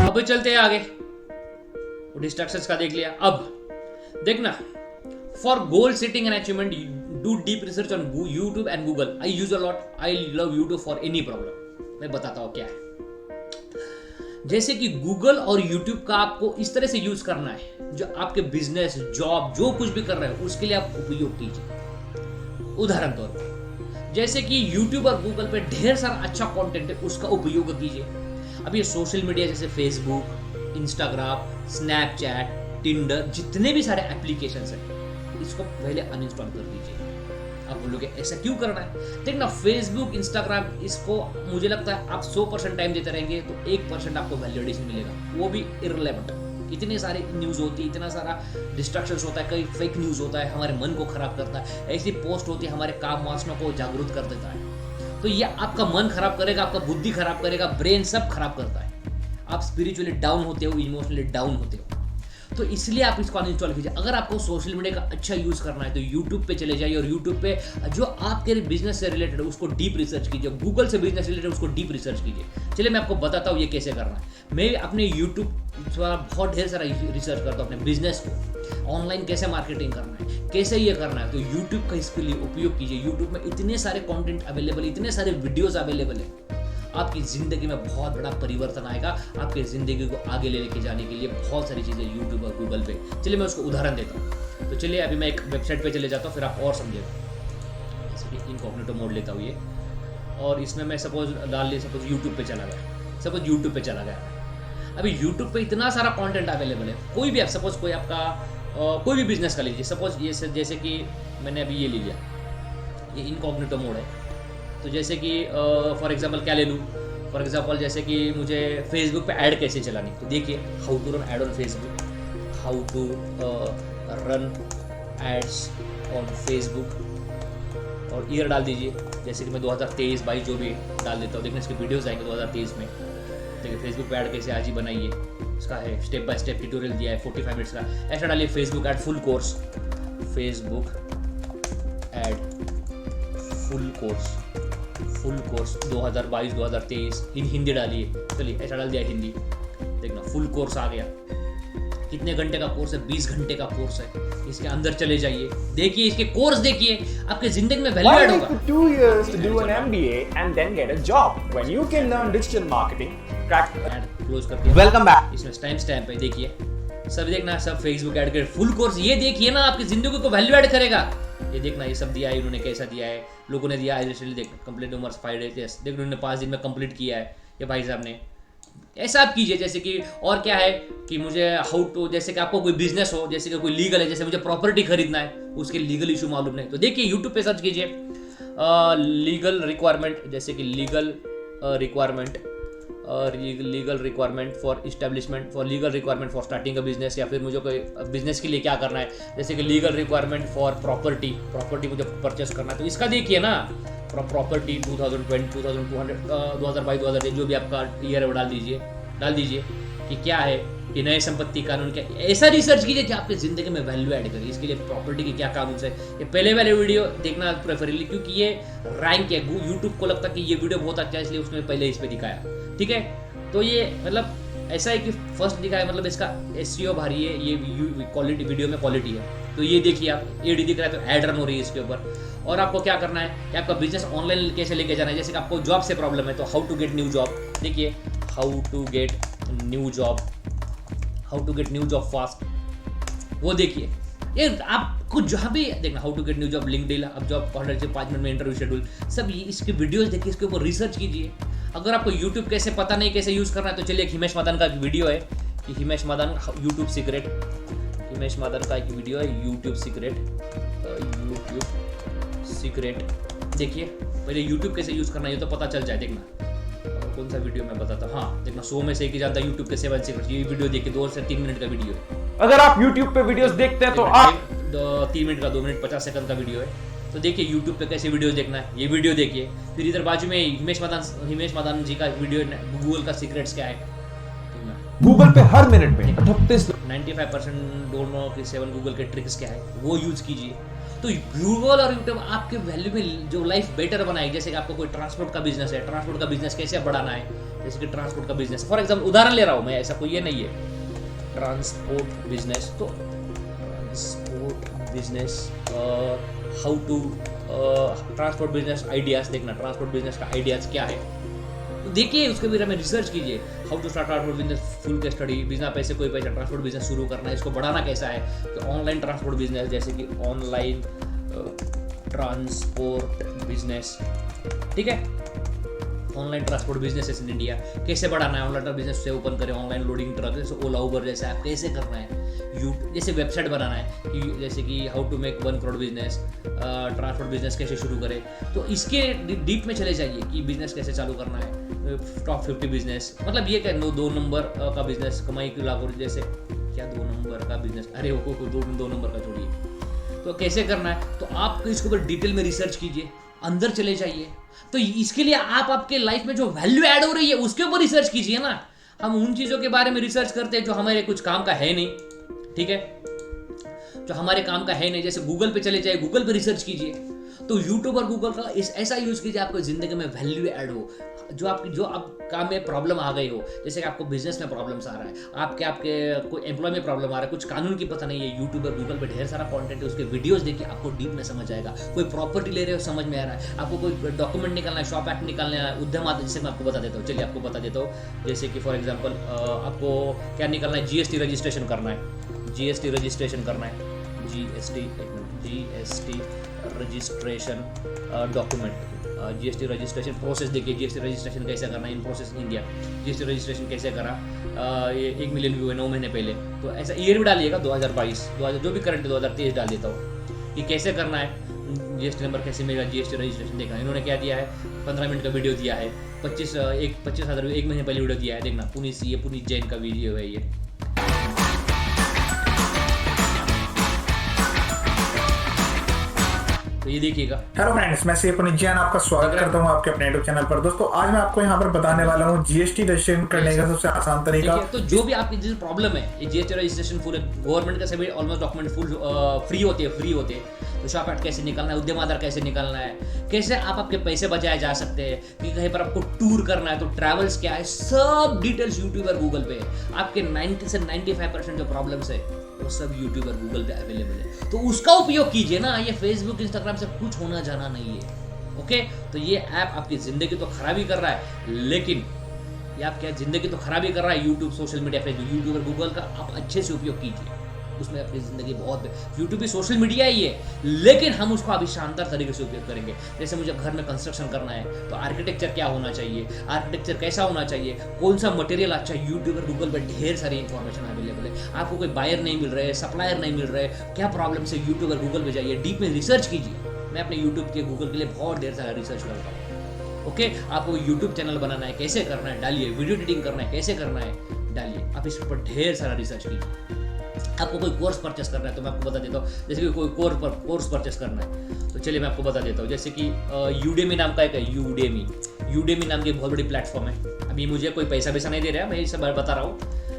अब चलते हैं आगे, डिस्ट्रैक्शंस का देख लिया। अब देखना, for goal setting and achievement do deep research on YouTube and Google. I use a lot, I love YouTube for any problem. मैं बताता हूं क्या है। जैसे कि गूगल और यूट्यूब का आपको इस तरह से यूज करना है, जो आपके बिजनेस, जॉब, जो कुछ भी कर रहे हो उसके लिए आप उपयोग कीजिए। उदाहरण तौर पर, जैसे कि यूट्यूब और गूगल पे ढेर सारा अच्छा कंटेंट है, उसका उपयोग कीजिए। अब ये सोशल मीडिया जैसे फेसबुक, इंस्टाग्राम, स्नैपचैट, टिंडर, जितने भी सारे एप्लीकेशंस हैं, इसको पहले अनइंस्टॉल कर दीजिए। आप बोलोगे ऐसा क्यों करना है? देखना, फेसबुक, इंस्टाग्राम, इसको मुझे लगता है आप 100% टाइम देते रहेंगे तो 1% आपको वैलिडेशन मिलेगा, वो भी इररिलेवेंट। इतनी सारी न्यूज होती है, इतना सारा डिस्ट्रैक्शंस होता है, कई फेक न्यूज होता है, हमारे मन को खराब करता है, ऐसी पोस्ट होती है हमारे काम वासना को जागरूक कर देता है। तो ये आपका मन खराब करेगा, आपका बुद्धि खराब करेगा, ब्रेन सब खराब करता है। आप स्पिरिचुअली डाउन होते हो, इमोशनली डाउन होते हो, तो इसलिए आप इसको अनइंस्टॉल कीजिए। अगर आपको सोशल मीडिया का अच्छा यूज करना है तो यूट्यूब पे चले जाइए, और यूट्यूब पे जो आपके बिजनेस से रिलेटेड है उसको डीप रिसर्च कीजिए। गूगल से बिजनेस रिलेटेड उसको डीप रिसर्च कीजिए। चलिए मैं आपको बताता हूँ ये कैसे करना है। मैं अपने यूट्यूब पर बहुत ढेर सारा रिसर्च करता हूँ अपने बिजनेस को, ऑनलाइन कैसे मार्केटिंग करना है, कैसे ये करना है, तो यूट्यूब का इसके लिए उपयोग कीजिए। यूट्यूब में इतने सारे कंटेंट अवेलेबल, इतने सारे वीडियोस अवेलेबल है, आपकी ज़िंदगी में बहुत बड़ा परिवर्तन आएगा। आपकी ज़िंदगी को आगे लेके जाने के लिए बहुत सारी चीज़ें यूट्यूब और गूगल पे। चलिए मैं उसको उदाहरण देता हूँ। तो चलिए अभी मैं एक वेबसाइट पे चले जाता हूँ, फिर आप और समझिएगा। जैसे कि इनकॉग्निटो मोड लेता हूँ ये, और इसमें मैं सपोज डाल लिया, सपोज यूट्यूब पे चला गया, सपोज यूट्यूब पे चला गया। अभी यूट्यूब पे इतना सारा कंटेंट अवेलेबल है। कोई भी आप सपोज कोई आपका कोई भी बिजनेस का लीजिए, सपोज ये जैसे कि मैंने अभी ये ले लिया, ये इनकॉग्निटो मोड है। तो जैसे कि फॉर एग्जांपल क्या ले लूँ, फॉर एग्जांपल जैसे कि मुझे फेसबुक पे ऐड कैसे चलानी, तो देखिए how to run ad on Facebook, how to run ads on Facebook, और ईयर डाल दीजिए। जैसे कि मैं 2023-22 जो भी डाल देता हूँ, देखना इसके वीडियोस आएंगे 2023 में। देखिए फेसबुक पे ऐड कैसे आज ही बनाइए, इसका है स्टेप बाय स्टेप ट्यूटोरियल दिया है 45 मिनट्स का। ऐसा डालिए Facebook ad full course, Facebook ad full course 2022-2023 इन हिंदी डालिए। चलिए ऐसा डाल दिया हिंदी, देखना फुल कोर्स आ गया। कितने घंटे का कोर्स है? 20 घंटे का कोर्स है। इसके अंदर चले जाइए, देखिए इसके कोर्स देखिए, आपके जिंदगी में वैल्यू ऐड होगा। 2 years to do an MBA and then get a job when you can learn digital marketing, crack close कर दिया। Welcome back. इसमें टाइम स्टैम्प है, देखिए सब देखना, सब फेसबुक ऐड कर फुल कोर्स, ये देखिए ना आपकी जिंदगी को वैल्यू ऐड करेगा। ये देखना ये सब दिया है इन्होंने, कैसा दिया है, लोगों ने दिया है। देखना कंप्लीट उम्र 5 डेज, देख उन्होंने 5 दिन में कंप्लीट किया है ये भाई साहब ने। ऐसा आप कीजिए। जैसे कि और क्या है कि मुझे हाउ टू, जैसे कि आपको कोई बिजनेस हो, जैसे कि कोई लीगल है, जैसे मुझे प्रॉपर्टी खरीदना है, उसके लीगल इशू मालूम नहीं, तो देखिए यूट्यूब पे सर्च कीजिए लीगल रिक्वायरमेंट, जैसे कि legal requirement for establishment, for legal requirement for starting a business, या फिर मुझे कोई बिजनेस के लिए क्या करना है, जैसे कि लीगल रिक्वायरमेंट फॉर प्रॉपर्टी मुझे परचेस करना है, तो इसका देखिए ना प्रॉपर्टी 2020 2022 जो भी आपका ईयर है वो डाल दीजिए कि क्या है कि नए संपत्ति कानून क्या, ऐसा रिसर्च कीजिए कि आपकी जिंदगी में वैल्यू ऐड करे। इसके लिए प्रॉपर्टी के क्या कानून है, ये पहले वाले वीडियो देखना प्रेफरेबली, क्योंकि ये रैंक है। यूट्यूब को लगता है कि ये वीडियो बहुत अच्छा है, इसलिए उसने पहले इस पे दिखाया, ठीक है। तो ये मतलब ऐसा है कि फर्स्ट दिखाया, मतलब इसका SEO भारी है, ये क्वालिटी वीडियो में क्वालिटी है। तो ये देखिए आप एडी दिख रहा है तो ऐड रन हो रही है इसके ऊपर। और आपको क्या करना है कि आपका बिजनेस ऑनलाइन कैसे लेके जाना है, जैसे कि आपको जॉब से प्रॉब्लम है तो how to get new job, देखिए how to get new job fast, वो देखिए। ये आपको जहाँ भी देखना how to get new job, LinkedIn, अब जॉब 5 मिनट में इंटरव्यू शेड्यूल, सब इसके वीडियोस देखिए, इसके ऊपर रिसर्च कीजिए। अगर आपको यूट्यूब कैसे पता नहीं कैसे यूज़ करना है, तो चलिए हिमेश मदन का वीडियो है कि हिमेश मदन यूट्यूब सीक्रेट, हिमेश मदन का एक वीडियो है यूट्यूब सीक्रेट, देखिए पहले यूट्यूब कैसे यूज़ करना है ये तो पता चल जाए। देखना कौन सा वीडियो मैं बताता हूँ, हाँ देखना 100 में से एक ही जानता है यूट्यूब के 7 सीक्रेट, ये वीडियो देखिए 2 से 3 मिनट का वीडियो है। अगर आप YouTube पे वीडियोस देखते हैं तो आप 3 मिनट का 2 मिनट 50 सेकंड का वीडियो है, तो देखिए यूट्यूब पे कैसे वीडियोस देखना है, ये वीडियो देखिए। फिर इधर बाजू में हिमेश मदन जी का वीडियो, गूगल का सीक्रेट्स क्या है, गूगल पे हर मिनट में 95% डोंट नो कि 7 गूगल के ट्रिक्स क्या है, वो यूज कीजिए। तो गूगल और यूट्यूब आपके वैल्यू में जो लाइफ बेटर बनाएगी। जैसे कि आपको कोई ट्रांसपोर्ट का बिजनेस है, ट्रांसपोर्ट का बिजनेस कैसे बढ़ाना है, जैसे कि ट्रांसपोर्ट का बिजनेस फॉर एग्जाम्पल उदाहरण ले रहा हूँ मैं, ऐसा कोई ये नहीं है, ट्रांसपोर्ट बिजनेस, तो transport business how to transport business ideas, देखना ट्रांसपोर्ट बिजनेस का आइडियाज क्या है, तो देखिए उसके बारे में रिसर्च कीजिए। How to start transport business full के स्टडी, बिना पैसे कोई पैसा ट्रांसपोर्ट बिजनेस शुरू करना है, इसको बढ़ाना कैसा है, तो ऑनलाइन ट्रांसपोर्ट बिजनेस, जैसे कि ऑनलाइन ट्रांसपोर्ट बिजनेस, ठीक है, online transport business in India कैसे बढ़ाना है, ऑनलाइन बिजनेस से ओपन करें, ऑनलाइन लोडिंग ट्रक जैसे ओला उबर जैसे आप कैसे करना है, जैसे वेबसाइट बनाना है कि जैसे कि how to make 1 crore business, transport business कैसे शुरू करें, तो इसके डीप में चले जाइए कि बिजनेस कैसे चालू करना है, टॉप 50 बिजनेस, मतलब ये क्या 2 नंबर का बिजनेस कमाई की लाखों, जैसे क्या 2 नंबर का बिजनेस, अरे वो 2 नंबर का छोड़िए, तो कैसे करना है, तो आप इसके ऊपर डिटेल में रिसर्च कीजिए, अंदर चले जाइए। तो इसके लिए आप आपके लाइफ में जो वैल्यू ऐड हो रही है उसके ऊपर रिसर्च कीजिए ना। हम उन चीजों के बारे में रिसर्च करते हैं जो हमारे कुछ काम का है नहीं, ठीक है, जो हमारे काम का है नहीं, जैसे गूगल पे चले जाए, गूगल पे रिसर्च कीजिए। तो तो यूट्यूब और गूगल का इस ऐसा यूज कीजिए आपको जिंदगी में वैल्यू ऐड हो। जो आप काम में प्रॉब्लम आ गई हो, जैसे कि आपको बिजनेस में प्रॉब्लम्स आ रहा है, आपके कोई एम्प्लॉय में प्रॉब्लम आ रहा है, कुछ कानून की पता नहीं है, यूट्यूब और गूगल पे ढेर सारा कंटेंट है, उसके वीडियोस देखिए, आपको डीप में समझ आएगा। कोई प्रॉपर्टी ले रहे हो समझ में आ रहा है, आपको कोई डॉक्यूमेंट निकालना है, शॉप एक्ट निकालना है, उद्यम आदि, जैसे मैं आपको बता देता हूँ। चलिए आपको बता देता हूँ, जैसे कि फॉर एग्जाम्पल आपको क्या निकालना है, जीएसटी रजिस्ट्रेशन करना है, जीएसटी रजिस्ट्रेशन करना है, GST registration document, GST registration process देखिए, जीएसटी रजिस्ट्रेशन कैसे करना है in process India, GST registration कैसे करा, ये 1 मिलियन व्यू है 9 महीने पहले, तो ऐसा ईयर भी डालिएगा 2022, जो भी करंट है 2023 डाल देता हूँ कि कैसे करना है, जीएसटी नंबर कैसे मिलेगा, जीएसटी रजिस्ट्रेशन देखना। इन्होंने क्या दिया है, 15 मिनट का वीडियो दिया है, 25,000 1 महीने पहले वीडियो दिया है, देखना पुनीत जैन का वीडियो है ये। तो ये देखिएगा। हेलो फ्रेंड्स, मैं पुनीत जैन आपका स्वागत करता हूं आपके अपने यूट्यूब चैनल पर। दोस्तों आज मैं आपको यहां पर बताने वाला हूं जीएसटी रजिस्ट्रेशन करने का सबसे आसान तरीका। तो जो भी आपकी जिस प्रॉब्लम है, ये जीएसटी रजिस्ट्रेशन फुल गवर्नमेंट का सभी ऑलमोस्ट डॉक्यूमेंट फुल फ्री होते हैं। तो शॉप एक्ट कैसे निकालना है, उद्यम आधार कैसे निकालना है, कैसे आप आपके पैसे बचाए जा सकते हैं, कि कहीं पर आपको टूर करना है तो ट्रैवल्स क्या है, सब डिटेल्स यूट्यूब और गूगल पे। आपके 90 से 95% जो प्रॉब्लम्स है वो सब यूट्यूब और गूगल पे अवेलेबल है। तो उसका उपयोग कीजिए ना, ये फेसबुक इंस्टाग्राम से कुछ होना जाना नहीं है। ओके, तो ये ऐप आपकी जिंदगी तो खराब ही कर रहा है, लेकिन ये आप क्या जिंदगी तो खराब ही कर रहा है। YouTube, social media, Facebook, YouTube और गूगल का आप अच्छे से उपयोग कीजिए, उसमें अपनी जिंदगी बहुत। यूट्यूब भी सोशल मीडिया ही है, लेकिन हम उसको अभी शानदार तरीके से उपयोग करेंगे। जैसे मुझे घर में कंस्ट्रक्शन करना है तो आर्किटेक्चर क्या होना चाहिए, आर्किटेक्चर कैसा होना चाहिए, कौन सा मटेरियल अच्छा है, यूट्यूब और गूगल पर ढेर सारी इंफॉर्मेशन अवेलेबल है। आपको कोई बायर नहीं मिल रहा है, सप्लायर नहीं मिल रहा है, क्या प्रॉब्लम से यूट्यूब और गूगल पे जाइए, डीप में रिसर्च कीजिए। मैं अपने यूट्यूब के गूगल के लिए बहुत ढेर सारा रिसर्च करता हूँ। ओके, आपको यूट्यूब चैनल बनाना है, कैसे करना है डालिए, वीडियो एडिटिंग करना है, कैसे करना है डालिए, आप इस पर ढेर सारा रिसर्च कीजिए। आपको कोई कोर्स परचेस करना है तो मैं आपको बता देता हूँ, जैसे कि कोई कोर्स परचेस करना है तो चलिए मैं आपको बता देता हूँ। जैसे कि यूडेमी नाम का एक है, यूडेमी नाम की एक बहुत बड़ी प्लेटफॉर्म है। अभी मुझे कोई पैसा वैसा नहीं दे रहा है, मैं इसे बता रहा हूँ।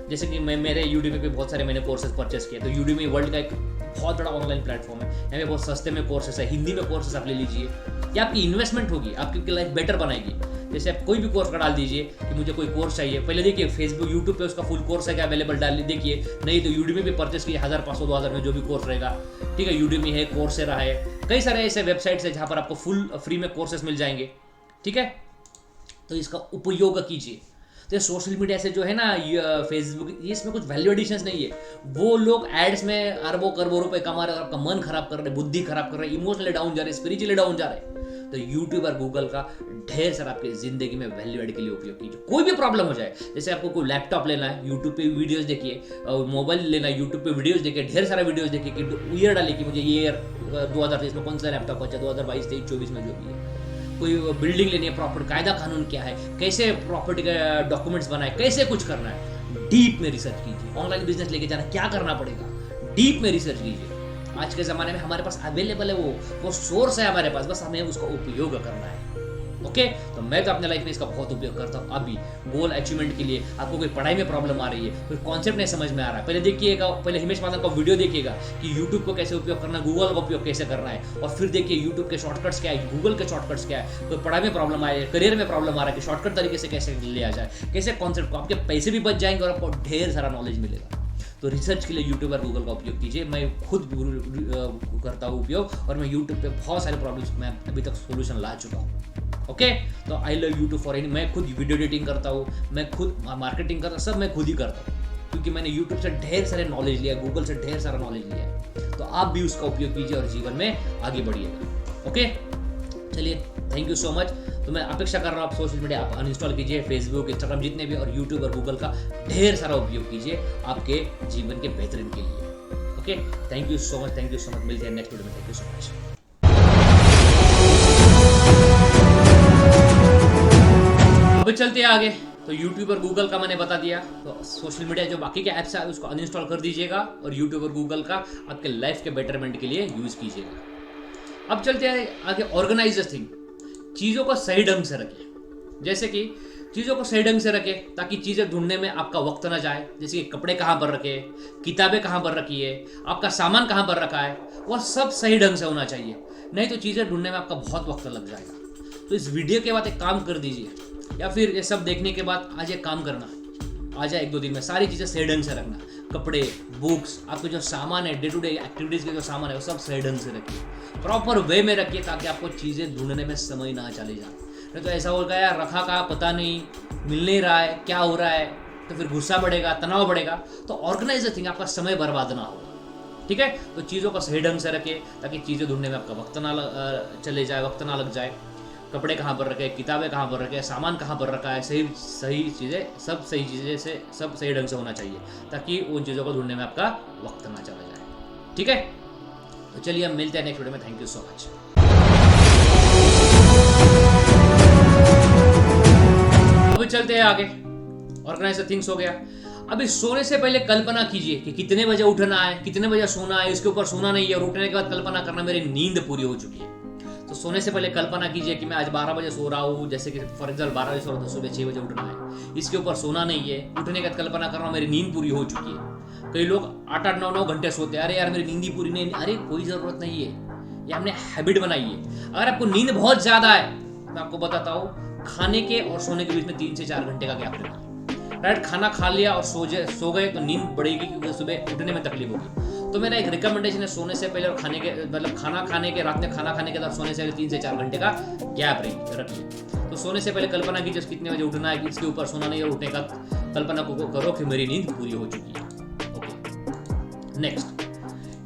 जैसे कि मेरे यूडेमी पे बहुत सारे मैंने कोर्सेज परचेस किए। तो यूडेमी वर्ल्ड का एक बहुत बड़ा ऑनलाइन प्लेटफॉर्म है, यहाँ पे बहुत सस्ते में कोर्सेस है, हिंदी में कोर्सेस आप ले लीजिए। ये आपकी इन्वेस्टमेंट होगी, आपकी लाइफ बेटर बनाएगी। जैसे आप कोई भी कोर्स का डाल दीजिए कि मुझे कोई कोर्स चाहिए, पहले देखिए फेसबुक, यूट्यूब पे उसका फुल कोर्स है क्या अवेलेबल, डाल देखिए। नहीं तो यूडेमी पे परचेस किए 1000, 500, 2000 में जो भी कोर्स रहेगा, ठीक है। यूडेमी है, कोर्सेरा है, कई सारे ऐसे वेबसाइट्स है जहाँ पर आपको फुल फ्री में कोर्सेस मिल जाएंगे, ठीक है। तो इसका उपयोग कीजिए। तो सोशल मीडिया से जो है ना, फेसबुक, ये इसमें कुछ वैल्यू एडिशंस नहीं है। वो लोग एड्स में अरबों करोड़ों रुपए कमा रहे हैं, आपका मन खराब कर रहे, बुद्धि खराब कर रहे, इमोशनली डाउन जा रहे, स्पिरिचुअली डाउन जा रहे। तो यूट्यूब और गूगल का ढेर सारा आपकी जिंदगी में वैल्यू एड के लिए उपयोग कीजिए। कोई भी प्रॉब्लम हो जाए, जैसे आपको कोई लैपटॉप लेना है, यूट्यूब पे वीडियोस देखिए, मोबाइल लेना है, यूट्यूब पे वीडियोस देखिए, ढेर सारा वीडियोस देखिए, कि ईयर डालिए कि मुझे ये ईयर 2023 में कौन सा लैपटॉप अच्छा, 2022, 23, 24 में जो भी है। कोई बिल्डिंग लेनी है, प्रॉपर्टी कायदा कानून क्या है, कैसे प्रॉपर्टी के डॉक्यूमेंट्स बनाए, कैसे कुछ करना है, डीप में रिसर्च कीजिए। ऑनलाइन बिजनेस लेके जाना क्या करना पड़ेगा, डीप में रिसर्च कीजिए। आज के ज़माने में हमारे पास अवेलेबल है, वो सोर्स है हमारे पास, बस हमें उसका उपयोग करना है। ओके, तो मैं तो अपने लाइफ में इसका बहुत उपयोग करता हूँ। अभी गोल अचीवमेंट के लिए आपको कोई पढ़ाई में प्रॉब्लम आ रही है, कोई कॉन्सेप्ट नहीं समझ में आ रहा है, पहले देखिएगा, पहले हिमेश माधव का वीडियो देखिएगा कि यूट्यूब को कैसे उपयोग करना है, गूगल का उपयोग कैसे करना है, और फिर देखिए यूट्यूब के शॉर्टकट्स क्या है, गूगल के शॉर्टकट्स क्या है। कोई पढ़ाई में प्रॉब्लम आए, करियर में प्रॉब्लम आ रहा है कि शॉर्टकट तरीके से कैसे लिया जाए, कैसे कॉन्सेप्ट को, आपके पैसे भी बच जाएंगे और आपको ढेर सारा नॉलेज मिलेगा। तो रिसर्च के लिए यूट्यूब और गूगल का उपयोग कीजिए। मैं खुद करता हूँ उपयोग, और मैं यूट्यूब पे बहुत सारे प्रॉब्लम्स मैं अभी तक सोल्यूशन ला चुका हूँ। ओके, तो I love YouTube for any. मैं खुद वीडियो एडिटिंग करता हूँ, मैं खुद मार्केटिंग करता हूँ, सब मैं खुद ही करता हूँ, क्योंकि मैंने यूट्यूब से ढेर सारे नॉलेज लिया, गूगल से ढेर सारा नॉलेज लिया है। तो आप भी उसका उपयोग कीजिए और जीवन में आगे बढ़िएगा। ओके, चलिए, थैंक यू सो मच। तो मैं अपेक्षा कर रहा हूँ आप सोशल मीडिया आप अनइंस्टॉल कीजिए, फेसबुक, इंस्टाग्राम जितने भी, और यूट्यूब और गूगल का ढेर सारा उपयोग कीजिए आपके जीवन के बेहतरीन के लिए। Okay, thank you so much, मिलते हैं नेक्स्ट वीडियो में। Thank you so much. अभी चलते हैं आगे। तो यूट्यूब और गूगल का मैंने बता दिया, तो सोशल मीडिया जो बाकी के ऐप्स है उसको अनइंस्टॉल कर दीजिएगा, और यूट्यूब और गूगल का आपके लाइफ के बेटरमेंट के लिए यूज कीजिएगा। अब चलते हैं आगे, ऑर्गेनाइज थिंग, चीज़ों को सही ढंग से रखें। जैसे कि चीज़ों को सही ढंग से रखें ताकि चीज़ें ढूंढने में आपका वक्त ना जाए। जैसे कि कपड़े कहाँ पर रखे, किताबें कहाँ पर रखी है, आपका सामान कहाँ पर रखा है, वह सब सही ढंग से होना चाहिए। नहीं तो चीज़ें ढूंढने में आपका बहुत वक्त लग जाएगा। तो इस वीडियो के बाद एक काम कर दीजिए, या फिर ये सब देखने के बाद आज एक काम करना, आज 1-2 दिन में सारी चीज़ें सही ढंग से रखना। कपड़े, बुक्स, आपके जो सामान है, डे टू डे एक्टिविटीज़ के जो सामान है वो सब सही ढंग से रखिए, प्रॉपर वे में रखिए, ताकि आपको चीज़ें ढूंढने में समय ना चले जाए। नहीं तो ऐसा होगा यार रखा कहाँ पता नहीं, मिल नहीं रहा है, क्या हो रहा है, तो फिर गुस्सा बढ़ेगा, तनाव बढ़ेगा। तो ऑर्गेनाइज थिंग, आपका समय बर्बाद ना होगा। ठीक है, तो चीज़ों को सही ढंग से रखिए ताकि चीज़ें ढूंढने में आपका वक्त ना चले जाए, वक्त ना लग जाए। कपड़े कहाँ पर रखे, किताबें कहाँ पर रखे, सामान कहाँ पर रखा है, सही चीज़ें, सब सही चीज़ें से सब सही ढंग से होना चाहिए, ताकि उन चीज़ों को ढूंढने में आपका वक्त ना चला जाए। ठीक है, तो चलिए हम मिलते हैं नेक्स्ट वीडियो में। Thank you so much. अभी चलते हैं आगे। ऑर्गेनाइज थिंग्स हो गया। अभी सोने से पहले कल्पना कीजिए कि कितने बजे उठना है, कितने बजे सोना है, इसके ऊपर सोना नहीं है, और उठने के बाद कल्पना करना मेरी नींद पूरी हो चुकी है। तो सोने से पहले कल्पना कीजिए कि मैं आज 12 बजे सो रहा हूँ, जैसे कि फॉर एग्जाम्पल 12 बजे सो रहा हूँ तो सुबह 6 बजे उठना है, इसके ऊपर सोना नहीं है। उठने के बाद कल्पना कर रहा हूँ मेरी नींद पूरी हो चुकी है। कई लोग 8-8, 9-9 घंटे सोते हैं, अरे यार मेरी नींद ही पूरी नहीं। अरे कोई ज़रूरत नहीं है, ये हमने हैबिट बनाई है। अगर आपको नींद बहुत ज़्यादा है, मैं आपको बताता हूँ, खाने के और सोने के बीच में 3 से 4 घंटे का गैप रखना। राइट, खाना खा लिया और सो गए तो नींद बढ़ेगी, क्योंकि सुबह उठने में तकलीफ होगी। तो मेरा एक रिकमेंडेशन है, सोने से पहले और खाने के मतलब खाना खाने के रात में खाना खाने के बाद सोने से पहले 3 से 4 घंटे का गैप रखिए। तो सोने से पहले कल्पना कीजिए कितने बजे उठना है, इसके ऊपर सोना नहीं, और उठने का कल्पना को करो कि मेरी नींद पूरी हो चुकी है। Okay, next,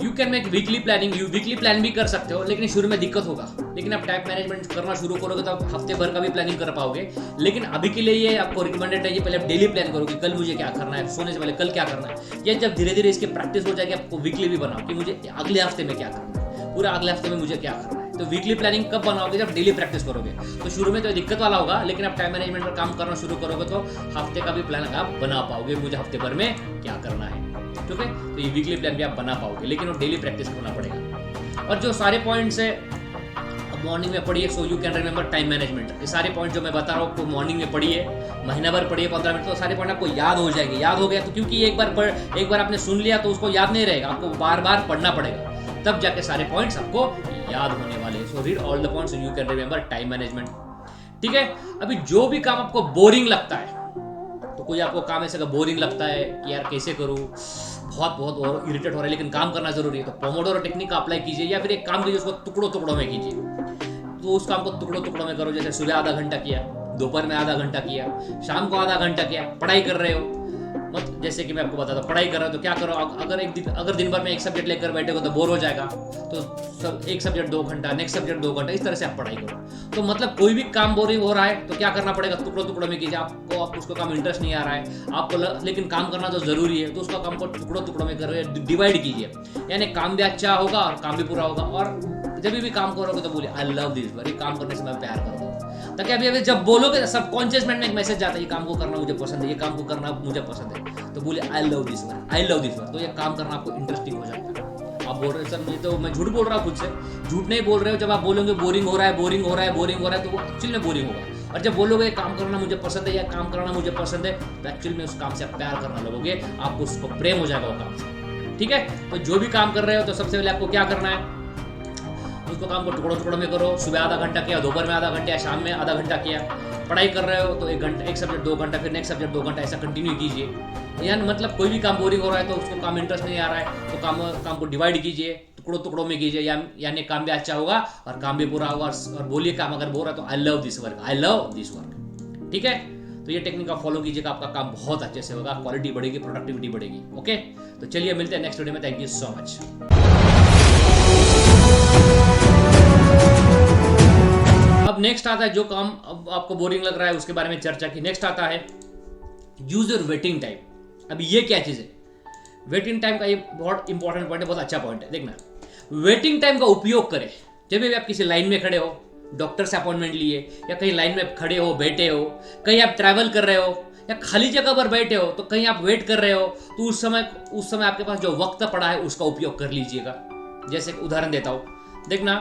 you can make weekly planning. You weekly plan भी कर सकते हो, लेकिन शुरू में दिक्कत होगा। लेकिन आप टाइम मैनेजमेंट करना शुरू करोगे तो आप हफ्ते भर का भी प्लानिंग कर पाओगे। लेकिन अभी के लिए ये आपको रिकमेंडेड है कि पहले आप डेली प्लान करो कि कल मुझे क्या करना है, सोने से पहले कल क्या करना है। या जब धीरे धीरे इसकी प्रैक्टिस हो जाएगी, आपको वीकली भी बनाओ कि मुझे अगले हफ्ते में क्या करना है, पूरा अगले हफ्ते में मुझे क्या करना है। तो वीकली प्लानिंग कब बनाओगे, जब डेली प्रैक्टिस करोगे। तो शुरू में तो दिक्कत वाला होगा, लेकिन आप टाइम मैनेजमेंट पर काम करना शुरू करोगे तो हफ्ते का भी प्लान आप बना पाओगे, मुझे हफ्ते भर में क्या करना है। ठीक है, तो ये वीकली प्लान भी आप बना पाओगे, लेकिन वो डेली प्रैक्टिस करना पड़ेगा। और जो सारे पॉइंट्स है मॉर्निंग में पढ़िए, so you can remember time management. ये सारे पॉइंट जो मैं बता रहा हूँ आपको मॉर्निंग में पढ़िए, महीना भर पढ़िए 15 मिनट, तो सारे पॉइंट आपको याद हो जाएंगे। याद हो गया तो क्योंकि एक बार आपने सुन लिया तो उसको याद नहीं रहेगा, आपको बार बार पढ़ना पड़ेगा, तब जाके सारे पॉइंट्स आपको याद होने वाले। So read all the points, you can remember time management. ठीक है, अभी जो भी काम आपको बोरिंग लगता है, तो कोई आपको काम ऐसा बोरिंग लगता है कि यार कैसे करूँ, बहुत और इरिटेट हो रहा है, लेकिन काम करना जरूरी है, तो पोमोडोरो टेक्निक का अप्लाई कीजिए। या फिर एक काम कीजिए, उसको टुकड़ों में कीजिए। तो उस काम को टुकड़ों में करो, जैसे सुबह आधा घंटा किया, दोपहर में आधा घंटा किया, शाम को आधा घंटा किया। पढ़ाई कर रहे हो, मत जैसे कि मैं आपको बताता हूँ, पढ़ाई कर रहे हो तो क्या करो, अगर दिन भर में एक सब्जेक्ट लेकर बैठे हो तो बोर हो जाएगा, तो एक सब्जेक्ट 2 घंटा, नेक्स्ट सब्जेक्ट 2 घंटा, इस तरह से आप पढ़ाई करो। तो मतलब कोई भी काम बोरिंग हो रहा है तो क्या करना पड़ेगा, टुकड़ों में कीजिए। आप उसको काम इंटरेस्ट नहीं आ रहा है आपको, लेकिन काम करना तो जरूरी है, तो उसका काम को टुकड़ों में कर डिवाइड कीजिए। यानी काम भी अच्छा होगा और काम भी पूरा होगा। और जब भी काम करोगे तो बोलिए आई लव दिस वर्क, ये काम करने से मैं प्यार करता हूँ, ताकि अभी जब बोलोगे सबकॉन्शियस माइंड में एक मैसेज जाता है, ये काम को करना मुझे पसंद है, ये काम को करना मुझे पसंद है, तो बोले I love this work, I love this work, तो ये काम करना आपको इंटरेस्टिंग हो जाएगा। आप बोल रहे सर मुझे तो, मैं झूठ बोल रहा हूँ खुद से, झूठ नहीं बोल रहे हो। जब आप बोलोगे बोरिंग हो रहा है तो वो एक्चुअली में बोरिंग होगा। और जब बोलोगे काम करना मुझे पसंद है या काम करना मुझे पसंद है, तो एक्चुअली में उस काम से आप प्यार करना लगोगे, आपको उसको प्रेम हो जाएगा वो काम से। ठीक है, तो जो भी काम कर रहे हो तो सबसे पहले आपको क्या करना है, उसको काम को टुकड़ों में करो। सुबह आधा घंटा किया, दोपहर में आधा घंटा या शाम में आधा घंटा किया। पढ़ाई कर रहे हो तो 1 घंटा, एक सब्जेक्ट 2 घंटा, फिर नेक्स्ट सब्जेक्ट 2 घंटा, ऐसा कंटिन्यू कीजिए। यानी मतलब कोई भी काम बोरिंग हो रहा है तो उसको काम इंटरेस्ट नहीं आ रहा है तो काम को डिवाइड कीजिए, टुकड़ों में कीजिए, यानी काम भी अच्छा होगा और काम भी पूरा होगा। और बोलिए काम अगर बोल रहा है तो I love this work, I love this work. ठीक है, तो ये टेक्निक आप फॉलो कीजिएगा, आपका काम बहुत अच्छे से होगा, क्वालिटी बढ़ेगी, प्रोडक्टिविटी बढ़ेगी। ओके, तो चलिए मिलते हैं नेक्स्ट वीडियो में। Thank you so much. अब नेक्स्ट आता है जो काम अब आपको बोरिंग लग रहा है उसके बारे में चर्चा की। नेक्स्ट आता है यूज योर वेटिंग टाइम। अभी ये क्या चीज है, वेटिंग टाइम का ये बहुत इंपॉर्टेंट पॉइंट है, बहुत अच्छा पॉइंट है। देखना, वेटिंग टाइम का उपयोग करें जब भी आप किसी लाइन में खड़े हो, डॉक्टर से अपॉइंटमेंट लिए, या कहीं लाइन में खड़े हो, बैठे हो, कहीं आप ट्रैवल कर रहे हो या खाली जगह पर बैठे हो, तो कहीं आप वेट कर रहे हो, तो उस समय आपके पास जो वक्त पड़ा है उसका उपयोग कर लीजिएगा। जैसे उदाहरण देता हूँ, देखना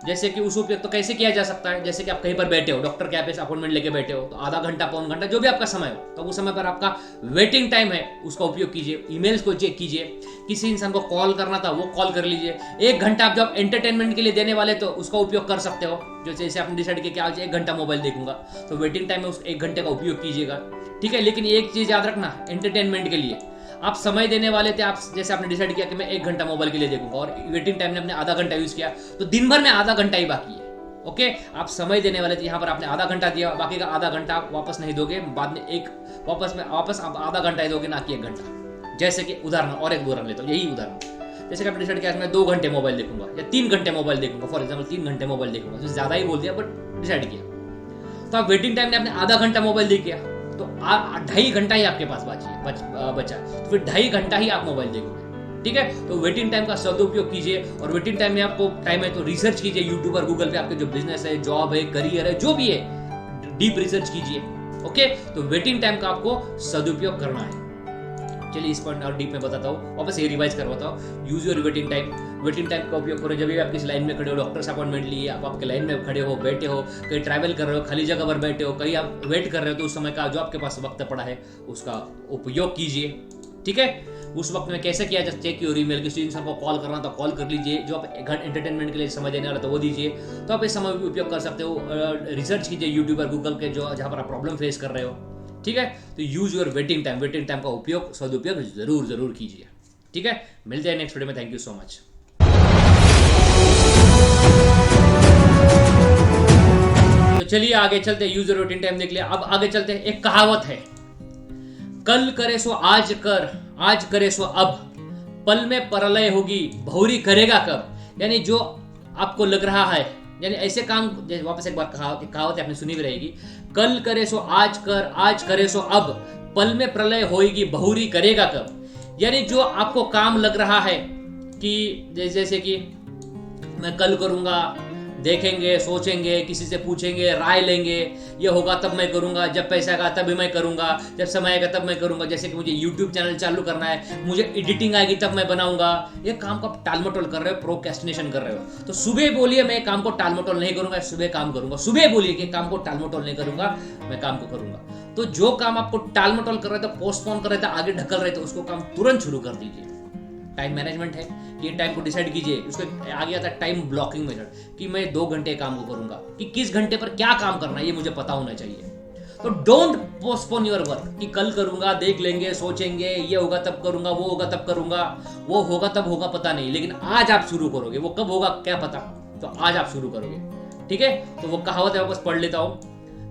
जैसे कि उस उपयोग तो कैसे किया जा सकता है, जैसे कि आप कहीं पर बैठे हो, डॉक्टर के आप अपॉइंटमेंट लेके बैठे हो, तो आधा घंटा पौन घंटा जो भी आपका समय हो, तो उस समय पर आपका वेटिंग टाइम है उसका उपयोग कीजिए, ईमेल्स को चेक कीजिए, किसी इंसान को कॉल करना था वो कॉल कर लीजिए, 1 घंटा आप जब एंटरटेनमेंट के लिए देने वाले तो उसका उपयोग कर सकते हो, जो जैसे आपने डिसाइड किया कि आज 1 घंटा मोबाइल देखूंगा, तो वेटिंग टाइम में उस 1 घंटे का उपयोग कीजिएगा, ठीक है। लेकिन एक चीज याद रखना, एंटरटेनमेंट के लिए आप समय देने वाले थे, आप जैसे आपने डिसाइड किया कि मैं 1 घंटा मोबाइल के लिए देखूंगा और वेटिंग टाइम ने आपने आधा घंटा यूज किया, तो दिन भर में आधा घंटा ही बाकी है, ओके। आप समय देने वाले थे, यहाँ पर आपने आधा घंटा दिया, बाकी का आधा घंटा आप वापस नहीं दोगे, बाद में वापस आप आधा घंटा ही दोगे, ना कि 1 घंटा। जैसे कि उदाहरण, और एक उदाहरण लेता हूँ, यही उदाहरण, जैसे कि आपने डिसाइड किया मैं 2 घंटे मोबाइल देखूंगा या 3 घंटे मोबाइल देखूंगा, फॉर एग्जाम्पल 3 घंटे मोबाइल देखूंगा, तो ज्यादा ही बोल दिया बट डिसाइड किया, तो आप वेटिंग टाइम ने आपने आधा घंटा मोबाइल देख किया, तो 2.5 घंटा ही आपके पास बचा, तो फिर 2.5 घंटा ही आप मोबाइल देखोगे, ठीक है। तो वेटिंग टाइम का सदुपयोग कीजिए, और वेटिंग टाइम में आपको टाइम है तो रिसर्च कीजिए, यूट्यूब और गूगल पे आपके जो बिजनेस है, जॉब है, करियर है, जो भी है, डीप रिसर्च कीजिए, ओके। तो वेटिंग टाइम का आपको सदुपयोग करना है। चलिए इस पॉइंट और डीप में बताता हूँ, वापस ये रिवाइज करवाता हूँ। Use your waiting time, waiting time का उपयोग करो जब भी आप किसी लाइन में खड़े हो, डॉक्टर से अपॉइंटमेंट लिए, आप आपके लाइन में खड़े हो, बैठे हो, कहीं ट्रैवल कर रहे हो, खाली जगह पर बैठे हो, कहीं आप वेट कर रहे हो, तो उस समय का जो आपके पास वक्त पड़ा है उसका उपयोग कीजिए, ठीक है। उस वक्त में कैसे किया जाए, चेक योर ईमेल, किसी इंसान को कॉल करना तो कॉल कर लीजिए, जो आप एंटरटेनमेंट के लिए समय देने वाला तो वो दीजिए, तो आप इस समय भी उपयोग कर सकते हो। रिसर्च कीजिए यूट्यूब और गूगल के जो जहाँ पर आप प्रॉब्लम फेस कर रहे हो, ठीक है। तो यूज योर वेटिंग टाइम का उपयोग सदुपयोग जरूर कीजिए, ठीक है। मिलते हैं नेक्स्ट वीडियो में, थैंक यू सो मच। तो चलिए आगे चलते हैं, यूज योर वेटिंग टाइम देख लिया, अब आगे चलते हैं। एक कहावत है, कल करे सो आज कर, आज करे सो अब, पल में प्रलय होगी बहुरी करेगा कब। यानी जो आपको लग रहा है, यानी ऐसे काम, वापस एक बार कहावत आपने सुनी भी रहेगी, कल करे सो आज कर, आज करे सो अब, पल में प्रलय होएगी बहुरी करेगा कब। यानी जो आपको काम लग रहा है कि जैसे कि मैं कल करूंगा, देखेंगे, सोचेंगे, किसी से पूछेंगे, राय लेंगे, ये होगा तब मैं करूंगा, जब पैसा आएगा तभी मैं करूंगा, जब समय आएगा तब मैं करूंगा, जैसे कि मुझे YouTube चैनल चालू करना है, मुझे एडिटिंग आएगी तब मैं बनाऊंगा, ये काम को आप टालमटोल कर रहे हो, प्रोक्रेस्टिनेशन कर रहे हो। तो सुबह बोलिए मैं काम को टालमटोल नहीं करूंगा, सुबह काम करूंगा, सुबह बोलिए कि काम को टालमटोल नहीं करूंगा, मैं काम को करूंगा। तो जो काम आपको टालमटोल कर रहे थे, पोस्टपोन कर रहे थे, आगे ढकल रहे थे, उसको काम तुरंत शुरू कर दीजिए। टाइम मैनेजमेंट है, ये टाइम को डिसाइड कीजिए। उसको आगे आता है टाइम ब्लॉकिंग मेथड, कि मैं 2 घंटे काम को करूंगा, कि किस घंटे पर क्या काम करना है ये मुझे पता होना चाहिए। तो डोंट पोस्टपोन योर वर्क, कि कल करूंगा, देख लेंगे, सोचेंगे, ये होगा तब करूंगा, वो होगा तब करूंगा, वो होगा तब होगा पता नहीं, लेकिन आज आप शुरू करोगे, वो कब होगा क्या पता, तो आज आप शुरू करोगे, ठीक है। तो वो कहावत है, वापस पढ़ लेता हूं,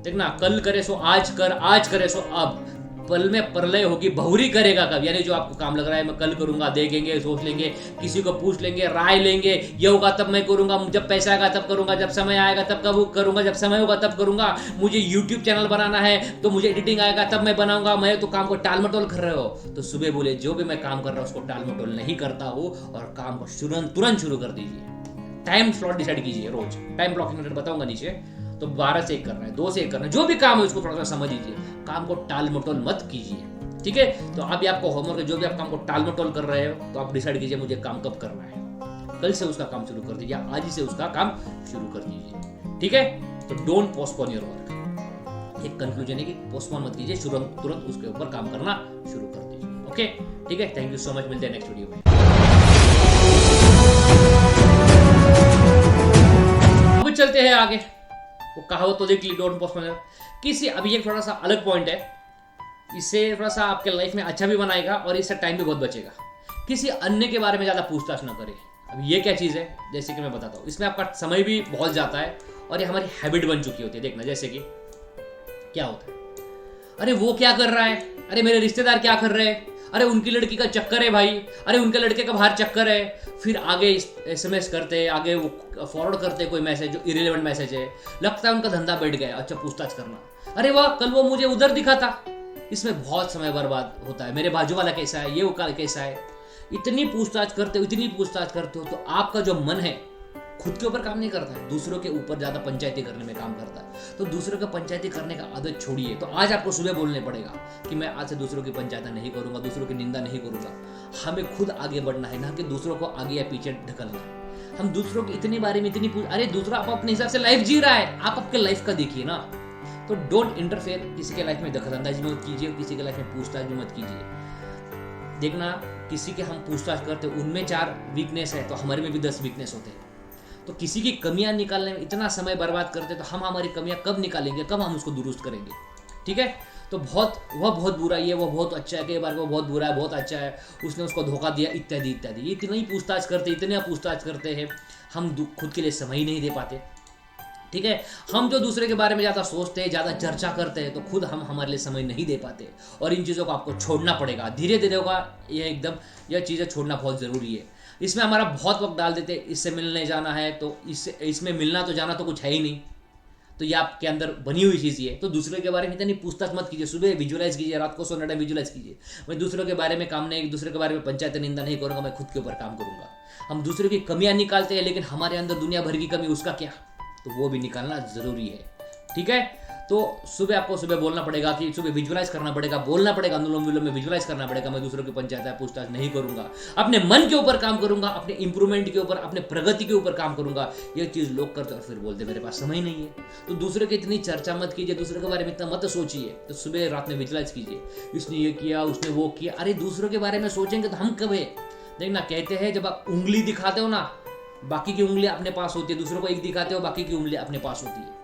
देखना, कल करे सो आज कर, आज करे सो अब, पल में प्रलय होगी बहुरी करेगा कब। यानी जो आपको काम लग रहा है मैं कल करूंगा, देखेंगे, सोच लेंगे, किसी को पूछ लेंगे, राय लेंगे, ये होगा तब मैं करूंगा, जब पैसा आएगा तब करूंगा, जब समय आएगा तब कब करूंगा, जब समय होगा तब करूंगा, मुझे YouTube चैनल बनाना है तो मुझे एडिटिंग आएगा तब मैं बनाऊंगा, मैं तो काम को टालमटोल कर रहे हो। तो सुबह बोले जो भी मैं काम कर रहा हूँ उसको टालमटोल नहीं करता हूँ, और काम को तुरंत शुरू कर दीजिए। टाइम स्लॉट डिसाइड कीजिए, रोज टाइम ब्लॉकिंग बताऊंगा नीचे, तो 12 से 1 करना है, 2 से 1 करना है, जो भी काम है उसको थोड़ा सा समझ लीजिए, काम को टाल मटोल मत कीजिए, ठीक है। तो अभी आपको होमवर्क है, जो भी आप काम को टाल मटोल कर रहे हो तो आप डिसाइड कीजिए मुझे काम कब करना है, कल से उसका काम शुरू कर दीजिए, आज ही से उसका काम शुरू कर दीजिए, ठीक है। तो डोंट पोस्टपोन योर वर्क, एक कंक्लूजन है कि पोस्टपोन मत कीजिए, तुरंत उसके ऊपर काम करना शुरू कर दीजिए, ओके, ठीक है। थैंक यू सो मच, मिलते हैं नेक्स्ट वीडियो में। अब चलते हैं आगे, वो कहावत तो देख ली, डोंट पोस्टपोन किसी। अभी एक थोड़ा सा अलग पॉइंट है, इससे थोड़ा सा आपके लाइफ में अच्छा भी बनाएगा और इससे टाइम भी बहुत बचेगा। किसी अन्य के बारे में ज़्यादा पूछताछ ना करें। अब ये क्या चीज़ है, जैसे कि मैं बताता हूँ, इसमें आपका समय भी बहुत जाता है और ये हमारी हैबिट बन चुकी होती है। देखना, जैसे कि क्या होता है, अरे वो क्या कर रहा है, अरे मेरे रिश्तेदार क्या कर रहे हैं, अरे उनकी लड़की का चक्कर है भाई, अरे उनके लड़के का बाहर चक्कर है, फिर आगे SMS करते, आगे वो फॉरवर्ड करते कोई मैसेज जो इरिलेवेंट मैसेज है, लगता है उनका धंधा बैठ गया। अच्छा, पूछताछ करना, अरे वाह कल वो मुझे उधर दिखा था, इसमें बहुत समय बर्बाद होता है। मेरे बाजू वाला कैसा है, ये वो कैसा है, इतनी पूछताछ करते हो तो आपका जो मन है खुद के ऊपर काम नहीं करता है, दूसरों के ऊपर ज़्यादा पंचायती करने में काम करता है। तो दूसरों का पंचायती करने का आदत छोड़िए। तो आज आपको सुबह बोलने पड़ेगा कि मैं आज से दूसरों की पंचायत नहीं करूंगा, दूसरों की निंदा नहीं करूंगा। हमें खुद आगे बढ़ना है, ना कि दूसरों को आगे या पीछे ढकलना है। हम दूसरों की इतनी बारे में इतनी अरे दूसरा आप अपने हिसाब से लाइफ जी रहा है, आप आपके लाइफ का देखिए ना। तो डोंट इंटरफेयर, किसी के लाइफ में दखलंदाजी मत कीजिए, किसी के लाइफ में पूछताछ भी मत कीजिए। देखना किसी के हम पूछताछ करते उनमें 4 वीकनेस है तो हमारे में भी 10 वीकनेस होते हैं। तो किसी की कमियां निकालने में इतना समय बर्बाद करते तो हम हमारी कमियां कब निकालेंगे, कब हम उसको दुरुस्त करेंगे। ठीक है, तो वह बहुत बुरा है, वह बहुत अच्छा है, कई बार वो बहुत बुरा है, बहुत अच्छा है, उसने उसको धोखा दिया, इत्यादि इत्यादि। ये इतना ही पूछताछ करते हैं, हम खुद के लिए समय ही नहीं दे पाते। ठीक है, हम जो दूसरे के बारे में ज़्यादा सोचते हैं, ज़्यादा चर्चा करते हैं, तो खुद हम हमारे लिए समय नहीं दे पाते। और इन चीज़ों को आपको छोड़ना पड़ेगा, धीरे धीरे होगा। यह चीज़ें छोड़ना बहुत ज़रूरी है। इसमें हमारा बहुत वक्त डाल देते हैं, इससे मिलने जाना है तो इसमें मिलना तो जाना तो कुछ है ही नहीं, तो ये आपके अंदर बनी हुई चीज़ है। तो दूसरे के बारे में इतनी पूछताछ मत कीजिए, सुबह विजुअलाइज कीजिए, रात को सोने टाइम विजुअलाइज कीजिए। मैं दूसरों के बारे में काम नहीं, दूसरे के बारे में पंचायत निंदा नहीं करूँगा, मैं खुद के ऊपर काम करूँगा। हम दूसरों की कमियाँ निकालते हैं, लेकिन हमारे अंदर दुनिया भर की कमी, उसका क्या, तो वो भी निकालना जरूरी है। ठीक है, तो आपको सुबह बोलना पड़ेगा, कि सुबह विजुअलाइज करना पड़ेगा, बोलना पड़ेगा, अनुलोम विलोम में विजुअलाइज करना पड़ेगा। मैं दूसरों की पंचायत पूछताछ नहीं करूंगा, अपने मन के ऊपर काम करूंगा, अपने इंप्रूवमेंट के ऊपर, अपने प्रगति के ऊपर काम करूंगा। ये चीज लोग करते और फिर बोलते मेरे पास समय नहीं है। तो दूसरे की इतनी चर्चा मत कीजिए, दूसरे के बारे में इतना मत सोचिए। तो सुबह रात में विजुअलाइज कीजिए, इसने ये किया, उसने वो किया। अरे दूसरों के बारे में सोचेंगे तो हम कब है। देखना, कहते हैं जब आप उंगली दिखाते हो ना, बाकी की उंगलियां अपने पास होती है, दूसरों को एक दिखाते हो, बाकी की उंगलियां अपने पास होती है।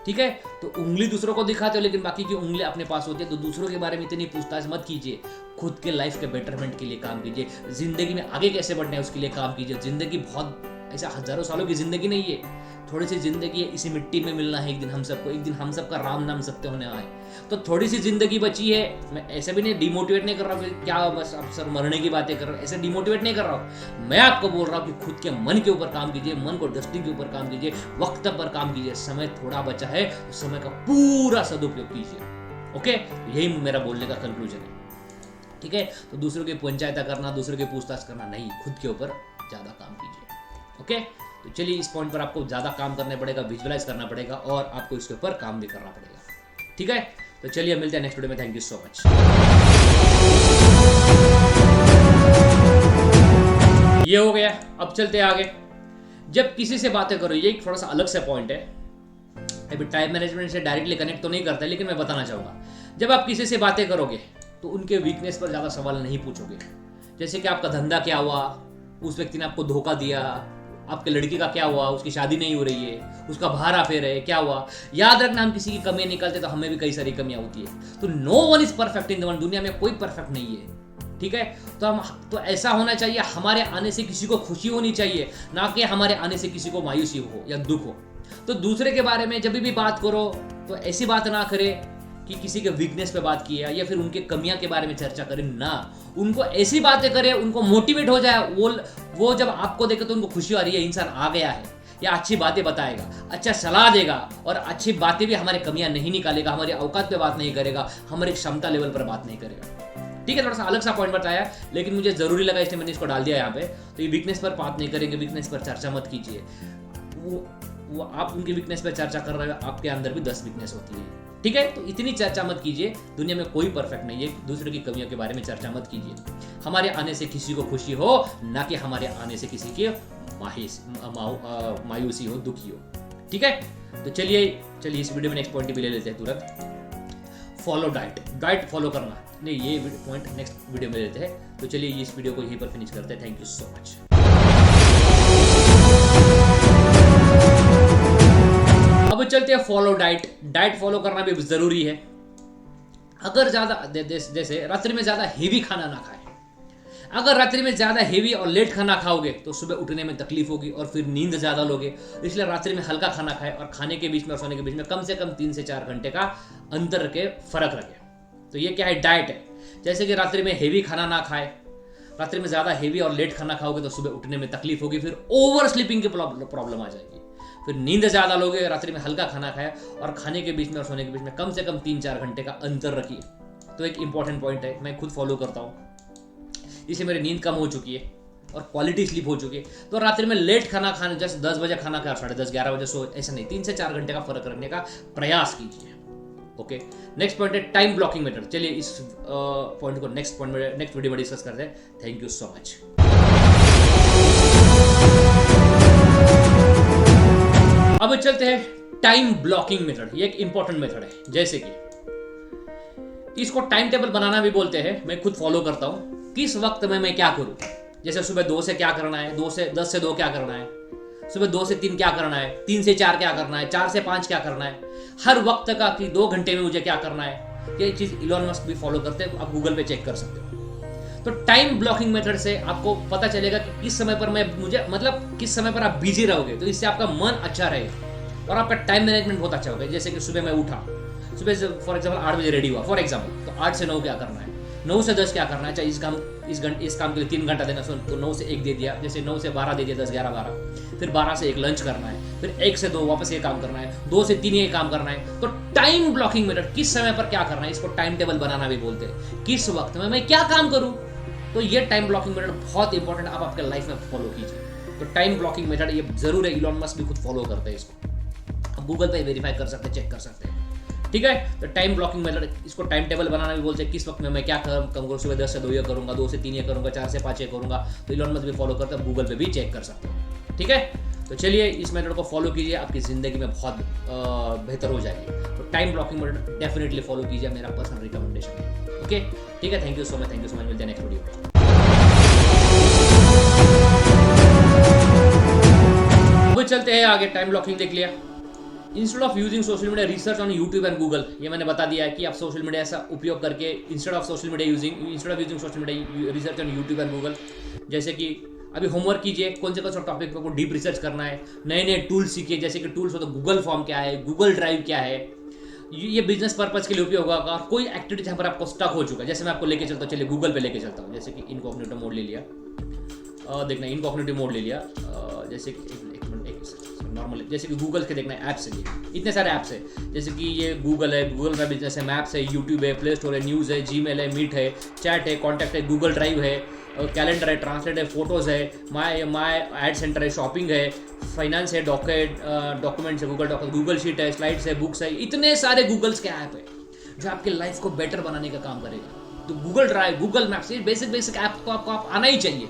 ठीक है, तो उंगली दूसरों को दिखाते हो, लेकिन बाकी की उंगलियां अपने पास होती है। तो दूसरों के बारे में इतनी पूछताछ मत कीजिए, खुद के लाइफ के बेटरमेंट के लिए काम कीजिए, जिंदगी में आगे कैसे बढ़ना है उसके लिए काम कीजिए। जिंदगी बहुत ऐसा हजारों सालों की जिंदगी नहीं है, थोड़ी सी जिंदगी है, इसी मिट्टी में मिलना है एक दिन हम सबको, एक दिन हम सबका राम नाम सत्य होने आए। तो थोड़ी सी जिंदगी बची है। मैं ऐसे भी नहीं डिमोटिवेट नहीं कर रहा हूँ, क्या बस आप सर मरने की बातें कर रहे हो, ऐसे डिमोटिवेट नहीं कर रहा हूँ। मैं आपको बोल रहा हूँ कि खुद के मन के ऊपर काम कीजिए, मन को डस्टिंग के ऊपर काम कीजिए, वक्त पर काम कीजिए। समय थोड़ा बचा है तो समय का पूरा सदुपयोग कीजिए। ओके, यही मेरा बोलने का कंक्लूजन है। ठीक है, तो दूसरों की पंचायत करना, दूसरों की पूछताछ करना नहीं, खुद के ऊपर ज्यादा काम कीजिए। ओके, तो चलिए इस पॉइंट पर आपको ज्यादा काम करना पड़ेगा, विजुअलाइज करना पड़ेगा, और आपको इसके ऊपर काम भी करना पड़ेगा। ठीक है, तो चलिए मिलते हैं नेक्स्ट वीडियो में। Thank you so much. ये हो गया, अब चलते हैं आगे। जब किसी से बातें करो, ये एक थोड़ा सा अलग सा पॉइंट है, अभी टाइम मैनेजमेंट से डायरेक्टली कनेक्ट तो नहीं करता, लेकिन मैं बताना चाहूंगा। जब आप किसी से बातें करोगे तो उनके वीकनेस पर ज्यादा सवाल नहीं पूछोगे। जैसे कि आपका धंधा क्या हुआ, उस व्यक्ति ने आपको धोखा दिया, आपके लड़की का क्या हुआ, उसकी शादी नहीं हो रही है, उसका बाहर अफेयर है, क्या हुआ। याद रखना, हम किसी की कमियां निकालते तो हमें भी कई सारी कमियां होती है। तो no one is perfect in the world, दुनिया में कोई परफेक्ट नहीं है। ठीक है, तो ऐसा होना चाहिए, हमारे आने से किसी को खुशी होनी चाहिए, ना कि हमारे आने से किसी को मायूसी हो या दुख हो। तो दूसरे के बारे में जब भी बात करो तो ऐसी बात ना करे कि किसी के वीकनेस पे बात किया या फिर उनके कमियां के बारे में चर्चा करें ना। उनको ऐसी बातें करें, उनको मोटिवेट हो जाए, वो जब आपको देखे तो उनको खुशी आ रही है, इंसान आ गया है, या अच्छी बातें बताएगा, अच्छा सलाह देगा, और अच्छी बातें भी हमारे कमियां नहीं निकालेगा, हमारी औकात पे बात नहीं करेगा, हमारे क्षमता लेवल पर बात नहीं करेगा। ठीक है, थोड़ा सा अलग सा पॉइंट बताया, लेकिन मुझे जरूरी लगा इसलिए मैंने इसको डाल दिया यहाँ पे। तो ये वीकनेस पर बात नहीं करेंगे, वीकनेस पर चर्चा मत कीजिए। वो आप उनकी वीकनेस पर चर्चा कर रहे हो, आपके अंदर भी 10 वीकनेस होती है। ठीक है, तो इतनी चर्चा मत कीजिए, दुनिया में कोई परफेक्ट नहीं है, दूसरे की कमियों के बारे में चर्चा मत कीजिए। हमारे आने से किसी को खुशी हो, ना कि हमारे आने से किसी की मायूसी हो, दुखी हो। ठीक है, तो चलिए इस वीडियो में नेक्स्ट पॉइंट भी ले लेते हैं तुरंत। फॉलो डाइट फॉलो करना नहीं, ये पॉइंट नेक्स्ट वीडियो में लेते हैं। तो चलिए इस वीडियो को यहीं पर फिनिश करते हैं। Thank you so much. अब चलते हैं फॉलो डाइट फॉलो करना भी जरूरी है। अगर ज्यादा जैसे रात्रि में ज्यादा हेवी खाना ना खाए, अगर रात्रि में ज्यादा हेवी और लेट खाना खाओगे तो सुबह उठने में तकलीफ होगी और फिर नींद ज्यादा लोगे। इसलिए रात्रि में हल्का खाना खाए और खाने के बीच में और सोने के बीच में कम से कम 3 से 4 घंटे का अंतर के फर्क रखे। तो ये क्या है, डाइट है। जैसे कि रात्रि में हेवी खाना ना खाए, रात्रि में ज्यादा हेवी और लेट खाना खाओगे तो सुबह उठने में तकलीफ होगी, फिर ओवर स्लीपिंग की प्रॉब्लम आ जाएगी, फिर नींद ज्यादा लोगे। रात्रि में हल्का खाना खाया और खाने के बीच में और सोने के बीच में कम से कम 3-4 घंटे का अंतर रखिए। तो एक इंपॉर्टेंट पॉइंट है, मैं खुद फॉलो करता हूँ, इससे मेरी नींद कम हो चुकी है और क्वालिटी स्लीप हो चुकी है। तो रात्रि में लेट खाना खाने, जैसे 10 बजे खाना खाया 10:30-11 बजे सो, ऐसा नहीं, 3 से 4 घंटे का फर्क रखने का प्रयास कीजिए। ओके, नेक्स्ट पॉइंट है टाइम ब्लॉकिंग मेथड। चलिए इस पॉइंट को नेक्स्ट वीडियो में डिस्कस करते हैं। Thank you so much. अब चलते हैं टाइम ब्लॉकिंग मेथड। ये एक इंपॉर्टेंट मेथड है। जैसे कि इसको टाइम टेबल बनाना भी बोलते हैं। मैं खुद फॉलो करता हूं। किस वक्त में मैं क्या करूं, जैसे सुबह 2 से क्या करना है, 10 से 2 क्या करना है, सुबह 2 से 3 क्या करना है, 3 से 4 क्या करना है, 4 से 5 क्या करना है, हर वक्त का कि 2 घंटे में मुझे क्या करना है। ये चीज इलॉन मस्क भी फॉलो करते हैं। आप गूगल पे चेक कर सकते हो। तो टाइम ब्लॉकिंग मेथड से आपको पता चलेगा कि किस समय पर किस समय पर आप बिजी रहोगे, तो इससे आपका मन अच्छा रहेगा और आपका टाइम मैनेजमेंट बहुत अच्छा होगा। जैसे कि सुबह मैं उठा, सुबह से फॉर एग्जाम्पल 8 बजे रेडी हुआ फॉर एग्जाम्पल, तो 8 से 9 क्या करना है, 9 से 10 क्या करना है। चाहे इस काम के लिए 3 घंटा देना, तो 9 से 1 दे दिया, जैसे 9 से 12 दे दिया, 10, 11, 12, फिर 12 से 1 लंच करना है, फिर 1 से 2 वापस ये काम करना है, 2 से 3 ये काम करना है। तो टाइम ब्लॉकिंग मेथड, किस समय पर क्या करना है, इसको टाइम टेबल बनाना भी बोलते हैं। किस वक्त में मैं क्या काम करूं, तो ये टाइम ब्लॉकिंग मेथड बहुत इंपॉर्टेंट, आप आपके लाइफ में फॉलो कीजिए। तो टाइम ब्लॉकिंग मेथड ये जरूर है। इलॉन मस्क भी खुद फॉलो करते हैं इसको। आप गूगल पे वेरीफाई कर सकते हैं, चेक कर सकते हैं। ठीक है, तो टाइम ब्लॉकिंग मेथड, इसको टाइम टेबल बनाना भी बोलते हैं। किस वक्त में मैं क्या करूँगा, सुबह 10 से 2 ये करूँगा, 2 से 3 ये करूँगा, 4 से 5 ये करूँगा। तो इलॉन मस्क भी फॉलो करते हैं, गूगल पे भी चेक कर सकते हो। ठीक है, तो चलिए इस मेथड को फॉलो कीजिए, आपकी जिंदगी में बहुत बेहतर हो जाएगी। तो time blocking method definitely follow कीजिए, मेरा पर्सनल रिकमेंडेशन है। ओके, ठीक है, थैंक यू सो मच, मिलते हैं नेक्स्ट वीडियो में। अब चलते हैं आगे। टाइम ब्लॉकिंग देख लिया। Instead of using social media, research on YouTube and Google, ये मैंने बता दिया है कि आप सोशल मीडिया ऐसा उपयोग करके instead of using social media, research on YouTube and Google. जैसे कि अभी होमवर्क कीजिए, कौन से टॉपिक पे डीप रिसर्च करना है, नए नए टूल्स सीखिए। जैसे कि टूल्स हो तो गूगल फॉर्म क्या है, गूगल ड्राइव क्या है, ये बिजनेस पर्पज के लिए उपयोग होगा। और कोई एक्टिविटी जहाँ पर आपको स्टक हो चुका है, जैसे मैं आपको लेके चलता हूँ, चलिए गूगल पे लेके चलता हूँ। जैसे कि इनकॉग्निटो मोड ले लिया, देखना इनकॉग्निटो मोड ले लिया। जैसे कि नॉर्मल, जैसे कि गूगल के देखना है ऐप्स है, इतने सारे ऐप्स है। जैसे कि ये गूगल है, गूगल का बिजनेस है, मैप्स है, यूट्यूब है, प्ले स्टोर है, न्यूज़ है, जीमेल है, मीट है, चैट है, कॉन्टैक्ट है, गूगल ड्राइव है, कैलेंडर है, ट्रांसलेट है, फोटोज़ है, माय एड सेंटर है, शॉपिंग है, फाइनेंस है, डॉक्यूमेंट्स है, गूगल शीट है, स्लाइड्स है, बुक्स है। इतने सारे गूगल्स के ऐप है जो आपके लाइफ को बेटर बनाने का काम करेगा। तो गूगल ड्राइव, गूगल मैप्स, ये बेसिक ऐप तो आपको आना ही चाहिए।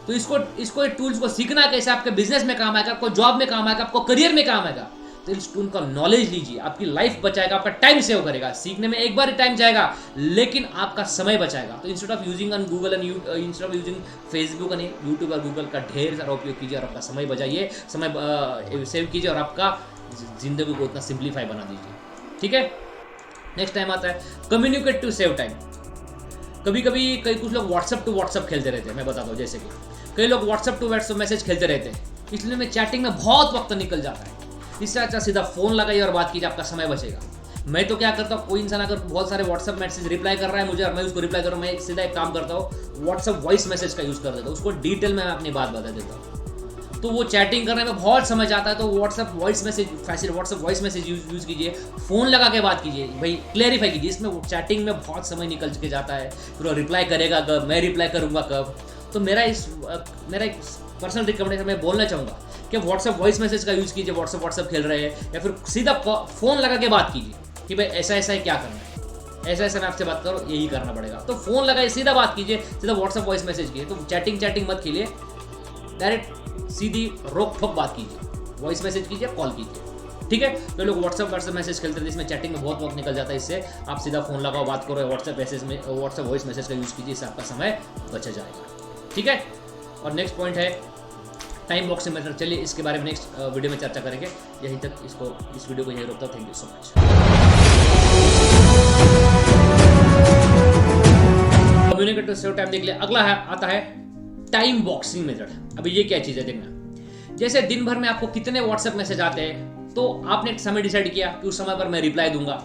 तो इसको टूल्स को सीखना कैसे आपके बिजनेस में काम आएगा, आपको जॉब में काम आएगा, आपको करियर में काम आएगा। तो इस टूल का नॉलेज लीजिए, आपकी लाइफ बचाएगा, आपका टाइम सेव करेगा। सीखने में एक बार ही टाइम जाएगा, लेकिन आपका समय बचाएगा। तो instead of using on Google and instead of using Facebook and YouTube और गूगल का ढेर सारा उपयोग कीजिए और आपका समय बचाइए, समय सेव कीजिए और आपका जिंदगी को उतना सिंप्लीफाई बना दीजिए। ठीक है, नेक्स्ट टाइम आता है कम्युनिकेट टू सेव टाइम। कभी कुछ लोग व्हाट्सअप टू व्हाट्सअप खेलते रहते हैं। मैं बताता हूँ, जैसे कि कई लोग व्हाट्सअप टू व्हाट्सअप मैसेज खेलते रहते हैं, इसलिए में चैटिंग में बहुत वक्त निकल जाता है। इससे अच्छा सीधा फोन लगाइए और बात कीजिए, आपका समय बचेगा। मैं तो क्या करता हूँ, कोई इंसान अगर बहुत सारे व्हाट्सअप मैसेज रिप्लाई कर रहा है मुझे और मैं उसको रिप्लाई कर रहा हूँ, मैं सीधा एक काम करता हूँ, व्हाट्सअप वॉइस मैसेज का यूज़ कर देता हूँ, उसको डिटेल में मैं अपनी बात बता देता हूँ। तो वो चैटिंग करने में बहुत समय जाता है। तो व्हाट्सअप वॉइस मैसेज यूज कीजिए, फ़ोन लगा के बात कीजिए, भाई क्लेरिफाई कीजिए। इसमें चैटिंग में बहुत समय निकल के जाता है, फिर वो रिप्लाई करेगा कब, मैं रिप्लाई करूँगा कब। तो मेरा एक पर्सनल रिकमेंडेशन मैं बोलना चाहूँगा कि व्हाट्सअप वॉइस मैसेज का यूज़ कीजिए। व्हाट्सअप खेल रहे हैं या फिर सीधा फ़ोन लगा के बात कीजिए कि भाई ऐसा है, क्या करना है, ऐसा मैं आपसे बात करूँ, यही करना पड़ेगा। तो फ़ोन लगाए, सीधा बात कीजिए, सीधा व्हाट्सअप वॉइस मैसेज कीजिए। तो चैटिंग मत कीजिए, डायरेक्ट सीधी रोक ठोक बात कीजिए, वॉइस मैसेज कीजिए, कॉल कीजिए। ठीक है, तो लोग व्हाट्सअप मैसेज खेलते हैं, जिसमें चैटिंग में बहुत वक्त निकल जाता है। इससे आप सीधा फ़ोन लगाओ, बात करो, व्हाट्सअप वॉइस मैसेज का यूज़ कीजिए, इससे आपका समय बचा जाएगा। ठीक है, और नेक्स्ट पॉइंट है टाइम बॉक्सिंग मेथड। चलिए इसके बारे में नेक्स्ट वीडियो में चर्चा करेंगे। यहीं तक इस वीडियो को यहीं रोकता हूँ। Thank you so much. Communicate to save time देख लिया। अगला आता है टाइम बॉक्सिंग मेथड। अभी ये क्या चीज़ है देखना, जैसे दिन भर में आपको कितने व्हाट्सएप मैसेज आते हैं, तो आपने एक समय डिसाइड किया कि उस समय पर मैं रिप्लाई दूंगा,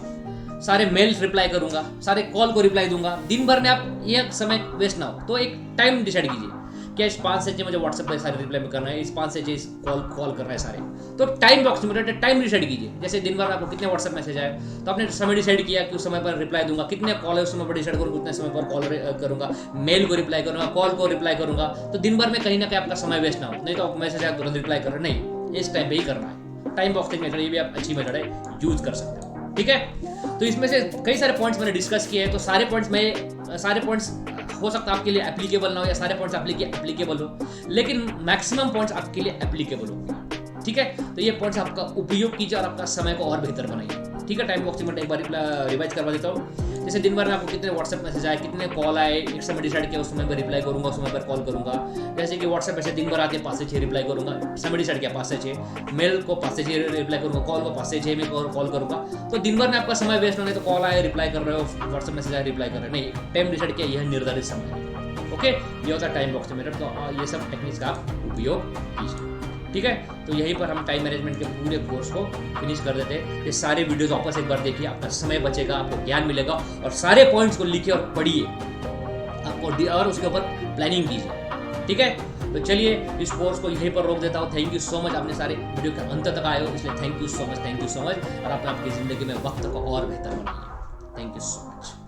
सारे मेल्स रिप्लाई करूंगा, सारे कॉल को रिप्लाई दूंगा। दिन भर में आप ये समय वेस्ट ना हो, तो एक टाइम डिसाइड कीजिए कि इस 5 से 6 मुझे व्हाट्सएप पे सारे रिप्लाई करना है, इस 5 से 6 कॉल करना है सारे। तो टाइम बॉक्स में टाइम डिसाइड कीजिए। जैसे दिन भर में आपको कितने व्हाट्सएप मैसेज आए, तो आपने समय डिसाइड किया कि उस समय पर रिप्लाई दूंगा, कितने कॉल है उस समय पर डिसाइड करूँगा, उतने समय पर कॉल करूँगा, मेल को रिप्लाई करूँगा, कॉल को रिप्लाई करूँगा। तो दिन भर में कहीं ना कहीं आपका समय वेस्ट ना हो, नहीं तो मैसेज आया तुरंत रिप्लाई कर रहे, नहीं, इस टाइम पे ही करना है। टाइम बॉक्सिंग मेथड, ये भी आप अच्छी मेथड है, यूज कर सकते हो। ठीक है, तो इसमें से कई सारे पॉइंट्स मैंने डिस्कस किए हैं। तो सारे पॉइंट्स हो सकता है आपके लिए एप्लीकेबल ना हो, या सारे पॉइंट्स एप्लीकेबल हो, लेकिन मैक्सिमम पॉइंट्स आपके लिए एप्लीकेबल होंगे। ठीक है, तो ये पॉइंट्स आपका उपयोग कीजिए और आपका समय को और बेहतर बनाइए। ठीक है, टाइम बॉक्स में एक बार रिवाइज करवा देता हूँ। जैसे दिन भर में आपको कितने व्हाट्सएप मैसेज आए, कितने कॉल आए, एक समय डिसाइड किया उस समय पर रिप्लाई करूंगा, उस समय पर कॉल करूंगा। जैसे कि व्हाट्सएप मैसेज दिन भर आते 5 से 6 रिप्लाई करूंगा, समय डिसाइड किया 5 से 6, मेल को 5 से 6 रिप्लाई करूंगा, कॉल को 5 से 6 में कॉल करूंगा। तो दिन भर में आपका समय वेस्ट होने, तो कॉल आए रिप्लाई कर रहे हो, व्हाट्सएप मैसेज आए रिप्लाई कर रहे हो, नहीं, टाइम डिसाइड किया, यह निर्धारित समय है। ओके, ये होता है टाइम बॉक्स मेथड। तो ये सब टेक्निक्स का आप उपयोग कीजिए। ठीक है, तो यहीं पर हम टाइम मैनेजमेंट के पूरे कोर्स को फिनिश कर देते हैं। ये सारे वीडियोस वापस एक बार देखिए, आपका समय बचेगा, आपको ज्ञान मिलेगा, और सारे पॉइंट्स को लिखिए और पढ़िए आपको, और उसके ऊपर प्लानिंग कीजिए। ठीक है, तो चलिए इस कोर्स को यहीं पर रोक देता हूँ। थैंक यू सो मच, आपने सारे वीडियो के अंत तक आए हो, इसलिए थैंक यू सो मच। और आपने आपकी ज़िंदगी में वक्त को और बेहतर बनाइए। Thank you so much.